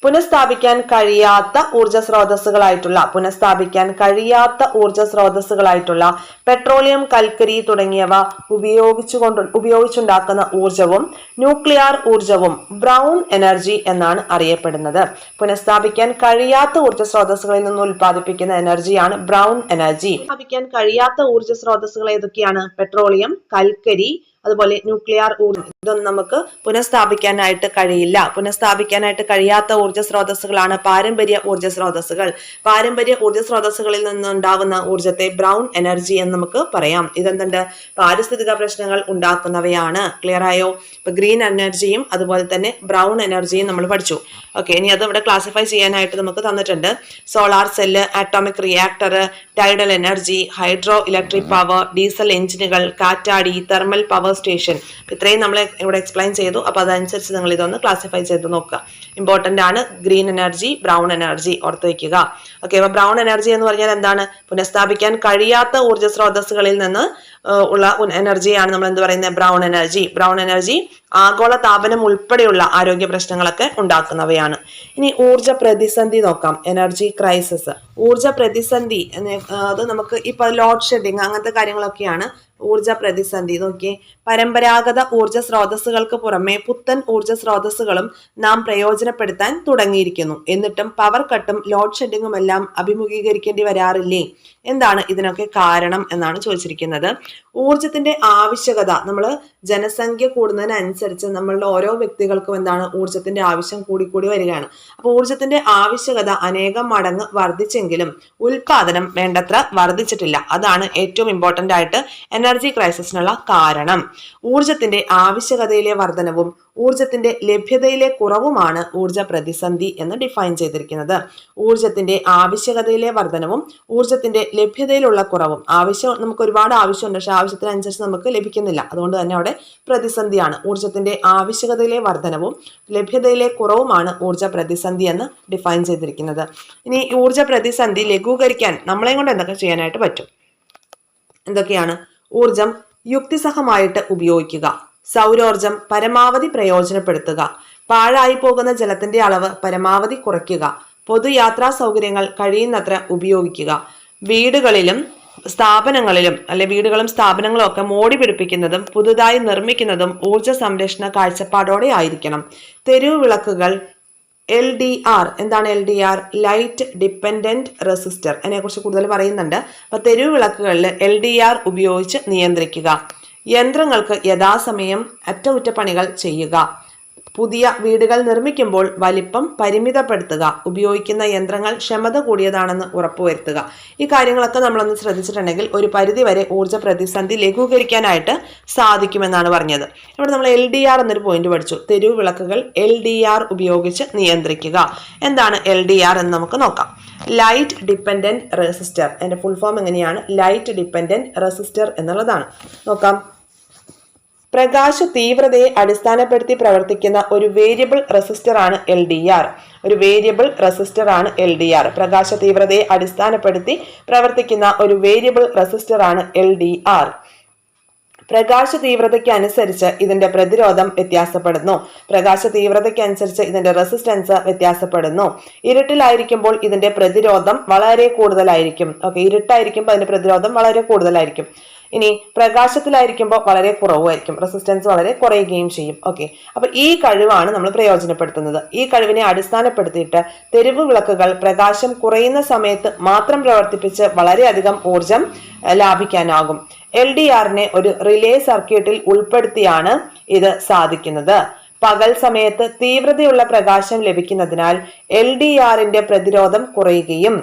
പുനഃസ്ഥാപിക്കാൻ കഴിയാത്ത ഊർജ്ജ സ്രോതസ്സുകളായിട്ടുള്ള പെട്രോളിയം, കൽക്കരി തുടങ്ങിയവ ഉപയോഗിച്ചുണ്ടാക്കുന്ന ഊർജവും ന്യൂക്ലിയർ ഊർജവും ബ്രൗൺ എനർജി എന്നാണ് അറിയപ്പെടുന്നത്. പുനഃസ്ഥാപിക്കാൻ കഴിയാത്ത ഊർജ്ജ സ്രോതസ്സുകളിൽ നിന്ന് ഉൽപ്പാദിപ്പിക്കുന്ന എനർജിയാണ് ബ്രൗൺ എനർജി. സ്ഥാപിക്കാൻ കഴിയാത്ത ഊർജ്ജ സ്രോതസ്സുകൾ ഏതൊക്കെയാണ്? പെട്രോളിയം, കൽക്കരി, അതുപോലെ ന്യൂക്ലിയർ ഊർജ്ജം, ഇതൊന്നും നമുക്ക് പുനഃസ്ഥാപിക്കാനായിട്ട് കഴിയില്ല. പുനഃസ്ഥാപിക്കാനായിട്ട് കഴിയാത്ത ഊർജ്ജ സ്രോതസ്സുകളാണ് പാരമ്പര്യ ഊർജ്ജ സ്രോതസ്സുകൾ. പാരമ്പര്യ ഊർജ്ജ സ്രോതസ്സുകളിൽ നിന്നുണ്ടാകുന്ന ഊർജ്ജത്തെ ബ്രൗൺ എനർജി എന്ന് നമുക്ക് പറയാം. ഇതെന്തുണ്ട്? പാരിസ്ഥിതിക പ്രശ്നങ്ങൾ ഉണ്ടാക്കുന്നവയാണ്. ക്ലിയർ ആയോ? ഇപ്പൊ ഗ്രീൻ എനർജിയും അതുപോലെ തന്നെ ബ്രൗൺ എനർജിയും നമ്മൾ പഠിച്ചു. ഓക്കെ, ഇനി അത് ഇവിടെ ക്ലാസിഫൈ ചെയ്യാനായിട്ട് നമുക്ക് തന്നിട്ടുണ്ട്. Solar cell, atomic reactor, tidal energy, hydroelectric power, diesel എഞ്ചിനുകൾ, കാറ്റാടി, തെർമൽ പവർ സ്റ്റേഷൻ. ഇത്രയും നമ്മൾ ഇവിടെ എക്സ്പ്ലെയിൻ ചെയ്തു. അപ്പൊ അതനുസരിച്ച് നിങ്ങൾ ഇതൊന്ന് ക്ലാസിഫൈ ചെയ്ത് നോക്കുക. ഇമ്പോർട്ടന്റ് ആണ് ഗ്രീൻ എനർജി, ബ്രൗൺ എനർജി ഓർത്ത് വയ്ക്കുക. ഓക്കെ, അപ്പൊ ബ്രൗൺ എനർജി എന്ന് പറഞ്ഞാൽ എന്താണ്? പുനഃസ്ഥാപിക്കാൻ കഴിയാത്ത ഊർജ്ജ സ്രോതസ്സുകളിൽ നിന്ന് ഉള്ള എനർജിയാണ് നമ്മൾ എന്ത് പറയുന്നത്? Brown energy. ബ്രൗൺ എനർജി ആഗോള താപനം ഉൾപ്പെടെയുള്ള ആരോഗ്യ പ്രശ്നങ്ങളൊക്കെ ഉണ്ടാക്കുന്നവയാണ്. ഇനി ഊർജ പ്രതിസന്ധി നോക്കാം. Energy crisis. ഊർജ പ്രതിസന്ധി അത് നമുക്ക് ഇപ്പൊ ലോഡ് ഷെഡിങ് അങ്ങനത്തെ കാര്യങ്ങളൊക്കെയാണ് ഊർജ പ്രതിസന്ധി. നോക്കിയേ, പരമ്പരാഗത ഊർജ സ്രോതസ്സുകൾക്ക് പുറമെ പുത്തൻ ഊർജ സ്രോതസ്സുകളും നാം പ്രയോജനപ്പെടുത്താൻ തുടങ്ങിയിരിക്കുന്നു. എന്നിട്ടും പവർ കട്ടും ലോഡ് ഷെഡിങ്ങും എല്ലാം അഭിമുഖീകരിക്കേണ്ടി വരാറില്ലേ? എന്താണ് ഇതിനൊക്കെ കാരണം എന്നാണ് ചോദിച്ചിരിക്കുന്നത്. ഊർജത്തിന്റെ ആവശ്യകത, നമ്മൾ ജനസംഖ്യ കൂടുന്നതിനനുസരിച്ച് നമ്മളുടെ ഓരോ വ്യക്തികൾക്കും എന്താണ് ഊർജത്തിന്റെ ആവശ്യം കൂടിക്കൂടി വരികയാണ്. അപ്പോൾ ഊർജത്തിന്റെ ആവശ്യകത അനേകം മടങ്ങ് വർദ്ധിച്ചെങ്കിലും ഉൽപാദനം വേണ്ടത്ര വർദ്ധിച്ചിട്ടില്ല. അതാണ് ഏറ്റവും ഇമ്പോർട്ടന്റ് ആയിട്ട് എനർജി ക്രൈസിസിനുള്ള കാരണം. ഊർജത്തിന്റെ ആവശ്യകതയിലെ വർധനവും ഊർജത്തിന്റെ ലഭ്യതയിലെ കുറവുമാണ് ഊർജ പ്രതിസന്ധി എന്ന് ഡിഫൈൻ ചെയ്തിരിക്കുന്നത്. ഊർജത്തിന്റെ ആവശ്യകതയിലെ വർധനവും ഊർജത്തിന്റെ ലഭ്യതയിലുള്ള കുറവും. നമുക്ക് ഒരുപാട് ആവശ്യമുണ്ട്, പക്ഷെ ആവശ്യത്തിനനുസരിച്ച് നമുക്ക് ലഭിക്കുന്നില്ല. അതുകൊണ്ട് തന്നെ അവിടെ പ്രതിസന്ധിയാണ്. ഊർജത്തിന്റെ ആവശ്യകതയിലെ വർധനവും ലഭ്യതയിലെ കുറവുമാണ് ഊർജ പ്രതിസന്ധി എന്ന് ഡിഫൈൻ ചെയ്തിരിക്കുന്നത്. ഇനി ഊർജ പ്രതിസന്ധി ലഘൂകരിക്കാൻ നമ്മളെ കൊണ്ട് എന്തൊക്കെ ചെയ്യാനായിട്ട് പറ്റും? എന്തൊക്കെയാണ്? ഊർജം യുക്തിസഹമായിട്ട് ഉപയോഗിക്കുക, സൗരോർജം പരമാവധി പ്രയോജനപ്പെടുത്തുക, പാഴായി പോകുന്ന ജലത്തിന്റെ അളവ് പരമാവധി കുറയ്ക്കുക, പൊതുയാത്രാ സൗകര്യങ്ങൾ കഴിയുന്നത്ര ഉപയോഗിക്കുക, വീടുകളിലും സ്ഥാപനങ്ങളും ഒക്കെ മോടി പിടിപ്പിക്കുന്നതും പുതുതായി നിർമ്മിക്കുന്നതും ഊർജ സംരക്ഷണ കാഴ്ചപ്പാടോടെ ആയിരിക്കണം. തെരുവ് വിളക്കുകൾ LDR. എന്താണ് LDR? Light dependent resistor. അതിനെക്കുറിച്ച് കൂടുതൽ പറയുന്നുണ്ട്. അപ്പൊ തെരുവ് വിളക്കുകളിൽ LDR ഉപയോഗിച്ച് നിയന്ത്രിക്കുക. യന്ത്രങ്ങൾക്ക് യഥാസമയം അറ്റകുറ്റപ്പണികൾ ചെയ്യുക. പുതിയ വീടുകൾ നിർമ്മിക്കുമ്പോൾ വലിപ്പം പരിമിതപ്പെടുത്തുക. ഉപയോഗിക്കുന്ന യന്ത്രങ്ങൾ ക്ഷമത കൂടിയതാണെന്ന് ഉറപ്പുവരുത്തുക. ഈ കാര്യങ്ങളൊക്കെ നമ്മളൊന്ന് ശ്രദ്ധിച്ചിട്ടുണ്ടെങ്കിൽ ഒരു പരിധിവരെ ഊർജ്ജ പ്രതിസന്ധി ലഘൂകരിക്കാനായിട്ട് സാധിക്കുമെന്നാണ് പറഞ്ഞത്. ഇവിടെ നമ്മൾ LDR എന്നൊരു പോയിന്റ് പഠിച്ചു. തെരുവ് വിളക്കുകൾ LDR ഉപയോഗിച്ച് നിയന്ത്രിക്കുക. എന്താണ് LDR എന്ന് നമുക്ക് നോക്കാം. Light dependent resistor. അതിന്റെ ഫുൾ ഫോം എങ്ങനെയാണ്? ലൈറ്റ് ഡിപ്പെൻഡന്റ് റെസിസ്റ്റർ എന്നുള്ളതാണ്. നോക്കാം. പ്രകാശ തീവ്രതയെ അടിസ്ഥാനപ്പെടുത്തി പ്രവർത്തിക്കുന്ന ഒരു വേരിയബിൾ റെസിസ്റ്റർ ആണ് LDR. ഒരു വേരിയബിൾ റെസിസ്റ്റർ ആണ് LDR. പ്രകാശ തീവ്രതയെ അടിസ്ഥാനപ്പെടുത്തി പ്രവർത്തിക്കുന്ന ഒരു വേരിയബിൾ റെസിസ്റ്റർ ആണ് LDR. പ്രകാശ തീവ്രതയ്ക്ക് അനുസരിച്ച് ഇതിന്റെ പ്രതിരോധം വ്യത്യാസപ്പെടുന്നു. പ്രകാശ തീവ്രതയ്ക്ക് അനുസരിച്ച് ഇതിന്റെ റെസിസ്റ്റൻസ് വ്യത്യാസപ്പെടുന്നു. ഇരുട്ടിലായിരിക്കുമ്പോൾ ഇതിന്റെ പ്രതിരോധം വളരെ കൂടുതലായിരിക്കും. ഓക്കെ, ഇരുട്ടായിരിക്കുമ്പോൾ അതിന്റെ പ്രതിരോധം വളരെ കൂടുതലായിരിക്കും. ഇനി പ്രകാശത്തിലായിരിക്കുമ്പോൾ വളരെ കുറവായിരിക്കും, റെസിസ്റ്റൻസ് വളരെ കുറയുകയും ചെയ്യും. ഓക്കെ, അപ്പൊ ഈ കഴിവാണ് നമ്മൾ പ്രയോജനപ്പെടുത്തുന്നത്. ഈ കഴിവിനെ അടിസ്ഥാനപ്പെടുത്തിയിട്ട് തെരുവ് വിളക്കുകൾ പ്രകാശം കുറയുന്ന സമയത്ത് മാത്രം പ്രവർത്തിപ്പിച്ച് വളരെയധികം ഊർജം ലാഭിക്കാനാകും. LDRനെ ഒരു റിലേ സർക്യൂട്ടിൽ ഉൾപ്പെടുത്തിയാണ് ഇത് സാധിക്കുന്നത്. പകൽ സമയത്ത് തീവ്രതയുള്ള പ്രകാശം ലഭിക്കുന്നതിനാൽ LDRന്റെ പ്രതിരോധം കുറയുകയും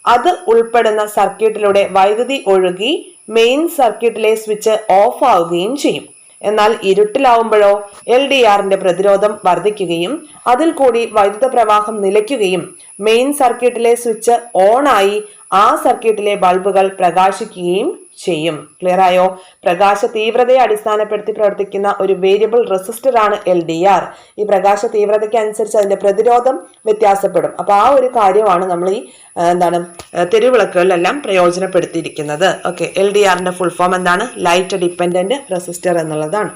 അത് ഉൾപ്പെടുന്ന സർക്യൂട്ടിലൂടെ വൈദ്യുതി ഒഴുകി മെയിൻ സർക്യൂട്ടിലെ സ്വിച്ച് ഓഫ് ആവുകയും ചെയ്യും. എന്നാൽ ഇരുട്ടിലാവുമ്പോഴോ LDRന്റെ പ്രതിരോധം വർദ്ധിക്കുകയും അതിൽ കൂടി വൈദ്യുത പ്രവാഹം നിലയ്ക്കുകയും മെയിൻ സർക്യൂട്ടിലെ സ്വിച്ച് ഓൺ ആയി ആ സർക്യൂട്ടിലെ ബൾബുകൾ പ്രകാശിക്കുകയും ചെയ്യും. ക്ലിയർ ആയോ? പ്രകാശ തീവ്രതയെ അടിസ്ഥാനപ്പെടുത്തി പ്രവർത്തിക്കുന്ന ഒരു വേരിയബിൾ റെസിസ്റ്റർ ആണ് LDR. ഈ പ്രകാശ തീവ്രതയ്ക്ക് അനുസരിച്ച് അതിന്റെ പ്രതിരോധം വ്യത്യാസപ്പെടും. അപ്പൊ ആ ഒരു കാര്യമാണ് നമ്മൾ ഈ തെരുവിളക്കുകളിലെല്ലാം പ്രയോജനപ്പെടുത്തിയിരിക്കുന്നത്. ഓക്കെ, LDRന്റെ ഫുൾ ഫോം എന്താണ്? ലൈറ്റ് ഡിപ്പെൻഡന്റ് റെസിസ്റ്റർ എന്നുള്ളതാണ്.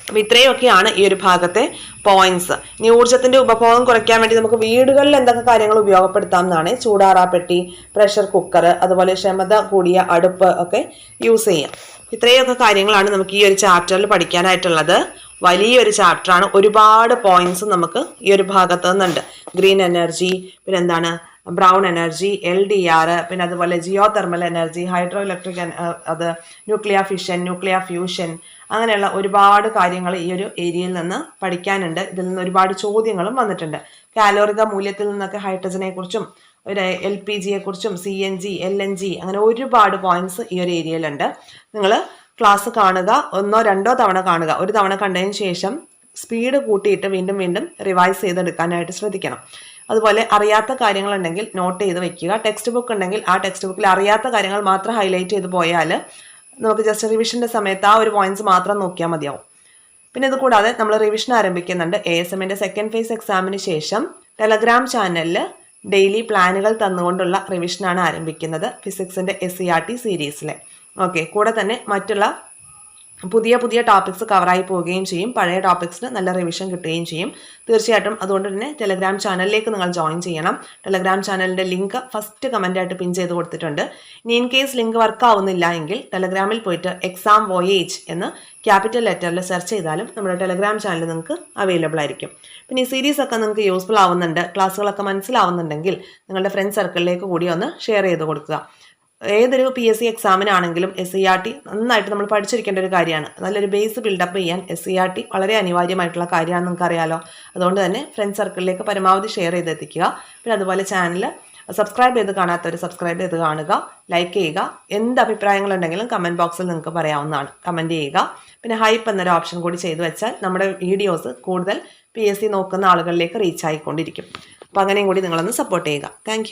അപ്പൊ ഇത്രയൊക്കെയാണ് ഈ ഒരു ഭാഗത്തെ പോയിന്റ്സ്. ഇനി ഊർജത്തിന്റെ ഉപഭോഗം കുറയ്ക്കാൻ വേണ്ടി നമുക്ക് വീടുകളിൽ എന്തൊക്കെ കാര്യങ്ങൾ ഉപയോഗപ്പെടുത്താം എന്നാണ്. ചൂടാറാപ്പെട്ടി, പ്രഷർ കുക്കർ, അതുപോലെ ക്ഷമത കൂടിയ അടുപ്പ് ഒക്കെ യൂസ് ചെയ്യാം. ഇത്രയൊക്കെ കാര്യങ്ങളാണ് നമുക്ക് ഈ ഒരു ചാപ്റ്ററിൽ പഠിക്കാനായിട്ടുള്ളത്. വലിയൊരു ചാപ്റ്ററാണ്. ഒരുപാട് പോയിന്റ്സ് നമുക്ക് ഈ ഒരു ഭാഗത്ത് നിന്നുണ്ട്. ഗ്രീൻ എനർജി, പിന്നെ എന്താണ് ബ്രൗൺ എനർജി, LDR, പിന്നെ അതുപോലെ geothermal energy, hydroelectric അത് ന്യൂക്ലിയർ ഫിഷൻ, ന്യൂക്ലിയർ ഫ്യൂഷൻ, അങ്ങനെയുള്ള ഒരുപാട് കാര്യങ്ങൾ ഈ ഒരു ഏരിയയിൽ നിന്ന് പഠിക്കാനുണ്ട്. ഇതിൽ നിന്ന് ഒരുപാട് ചോദ്യങ്ങളും വന്നിട്ടുണ്ട്. കാലോറിക മൂല്യത്തിൽ നിന്നൊക്കെ ഹൈഡ്രജനെ കുറിച്ചും ഒരു LPGയെ കുറിച്ചും CNG, LNG അങ്ങനെ ഒരുപാട് പോയിന്റ്സ് ഈ ഒരു ഏരിയയിലുണ്ട്. നിങ്ങൾ ക്ലാസ് കാണുക, 1-2 തവണ കാണുക. ഒരു തവണ കണ്ടതിന് ശേഷം സ്പീഡ് കൂട്ടിയിട്ട് വീണ്ടും വീണ്ടും റിവൈസ് ചെയ്തെടുക്കാനായിട്ട് ശ്രദ്ധിക്കണം. അതുപോലെ അറിയാത്ത കാര്യങ്ങളുണ്ടെങ്കിൽ നോട്ട് ചെയ്ത് വെക്കുക. ടെക്സ്റ്റ് ബുക്ക് ഉണ്ടെങ്കിൽ ആ ടെക്സ്റ്റ് ബുക്കിൽ അറിയാത്ത കാര്യങ്ങൾ മാത്രം ഹൈലൈറ്റ് ചെയ്ത് പോയാൽ നമുക്ക് ജസ്റ്റ് റിവിഷൻ്റെ സമയത്ത് ആ ഒരു പോയിന്റ്സ് മാത്രം നോക്കിയാൽ മതിയാവും. പിന്നെ ഇത് കൂടാതെ നമ്മൾ റിവിഷൻ ആരംഭിക്കുന്നുണ്ട്. ASMൻ്റെ സെക്കൻഡ് ഫേസ് എക്സാമിന് ശേഷം ടെലഗ്രാം ചാനലിൽ ഡെയിലി പ്ലാനുകൾ തന്നുകൊണ്ടുള്ള റിവിഷനാണ് ആരംഭിക്കുന്നത് ഫിസിക്സിൻ്റെ SCERT സീരീസിലെ. ഓക്കെ, കൂടെ തന്നെ മറ്റുള്ള പുതിയ പുതിയ ടോപ്പിക്സ് കവറായി പോവുകയും ചെയ്യും. പഴയ ടോപ്പിക്സിന് നല്ല റിവിഷൻ കിട്ടുകയും ചെയ്യും. തീർച്ചയായിട്ടും അതുകൊണ്ട് തന്നെ ടെലഗ്രാം ചാനലിലേക്ക് നിങ്ങൾ ജോയിൻ ചെയ്യണം. ടെലഗ്രാം ചാനലിൻ്റെ ലിങ്ക് ഫസ്റ്റ് കമൻ്റായിട്ട് പിൻ ചെയ്ത് കൊടുത്തിട്ടുണ്ട്. ഇനി ഇൻ കേസ് ലിങ്ക് വർക്ക് ആവുന്നില്ല എങ്കിൽ ടെലഗ്രാമിൽ പോയിട്ട് എക്സാം വോയേജ് എന്ന് ക്യാപിറ്റൽ ലെറ്ററിൽ സെർച്ച് ചെയ്താലും നമ്മുടെ ടെലഗ്രാം ചാനൽ നിങ്ങൾക്ക് അവൈലബിൾ ആയിരിക്കും. പിന്നെ ഈ സീരീസൊക്കെ നിങ്ങൾക്ക് യൂസ്ഫുൾ ആവുന്നുണ്ട്, ക്ലാസ്സുകളൊക്കെ മനസ്സിലാവുന്നുണ്ടെങ്കിൽ നിങ്ങളുടെ ഫ്രണ്ട് സർക്കിളിലേക്ക് കൂടി ഒന്ന് ഷെയർ ചെയ്ത് കൊടുക്കുക. ഏതൊരു PSC എക്സാമിനാണെങ്കിലും SCERT നന്നായിട്ട് നമ്മൾ പഠിച്ചിരിക്കേണ്ട ഒരു കാര്യമാണ്. നല്ലൊരു ബേസ് ബിൽഡപ്പ് ചെയ്യാൻ SCERT വളരെ അനിവാര്യമായിട്ടുള്ള കാര്യമാണെന്ന് നിങ്ങൾക്കറിയാലോ. അതുകൊണ്ട് തന്നെ ഫ്രണ്ട് സർക്കിളിലേക്ക് പരമാവധി ഷെയർ ചെയ്തെത്തിക്കുക. പിന്നെ അതുപോലെ ചാനൽ സബ്സ്ക്രൈബ് ചെയ്ത് കാണാത്തവർ സബ്സ്ക്രൈബ് ചെയ്ത് കാണുക, ലൈക്ക് ചെയ്യുക. എന്ത് അഭിപ്രായങ്ങളുണ്ടെങ്കിലും കമൻറ്റ് ബോക്സിൽ നിങ്ങൾക്ക് പറയാവുന്നതാണ്, കമൻറ്റ് ചെയ്യുക. പിന്നെ ഹൈപ്പ് എന്നൊരു ഓപ്ഷൻ കൂടി ചെയ്തു വെച്ചാൽ നമ്മുടെ വീഡിയോസ് കൂടുതൽ PSC നോക്കുന്ന ആളുകളിലേക്ക് റീച്ച് ആയിക്കൊണ്ടിരിക്കും. അപ്പോൾ അങ്ങനെയും കൂടി നിങ്ങളൊന്ന് സപ്പോർട്ട് ചെയ്യുക. താങ്ക്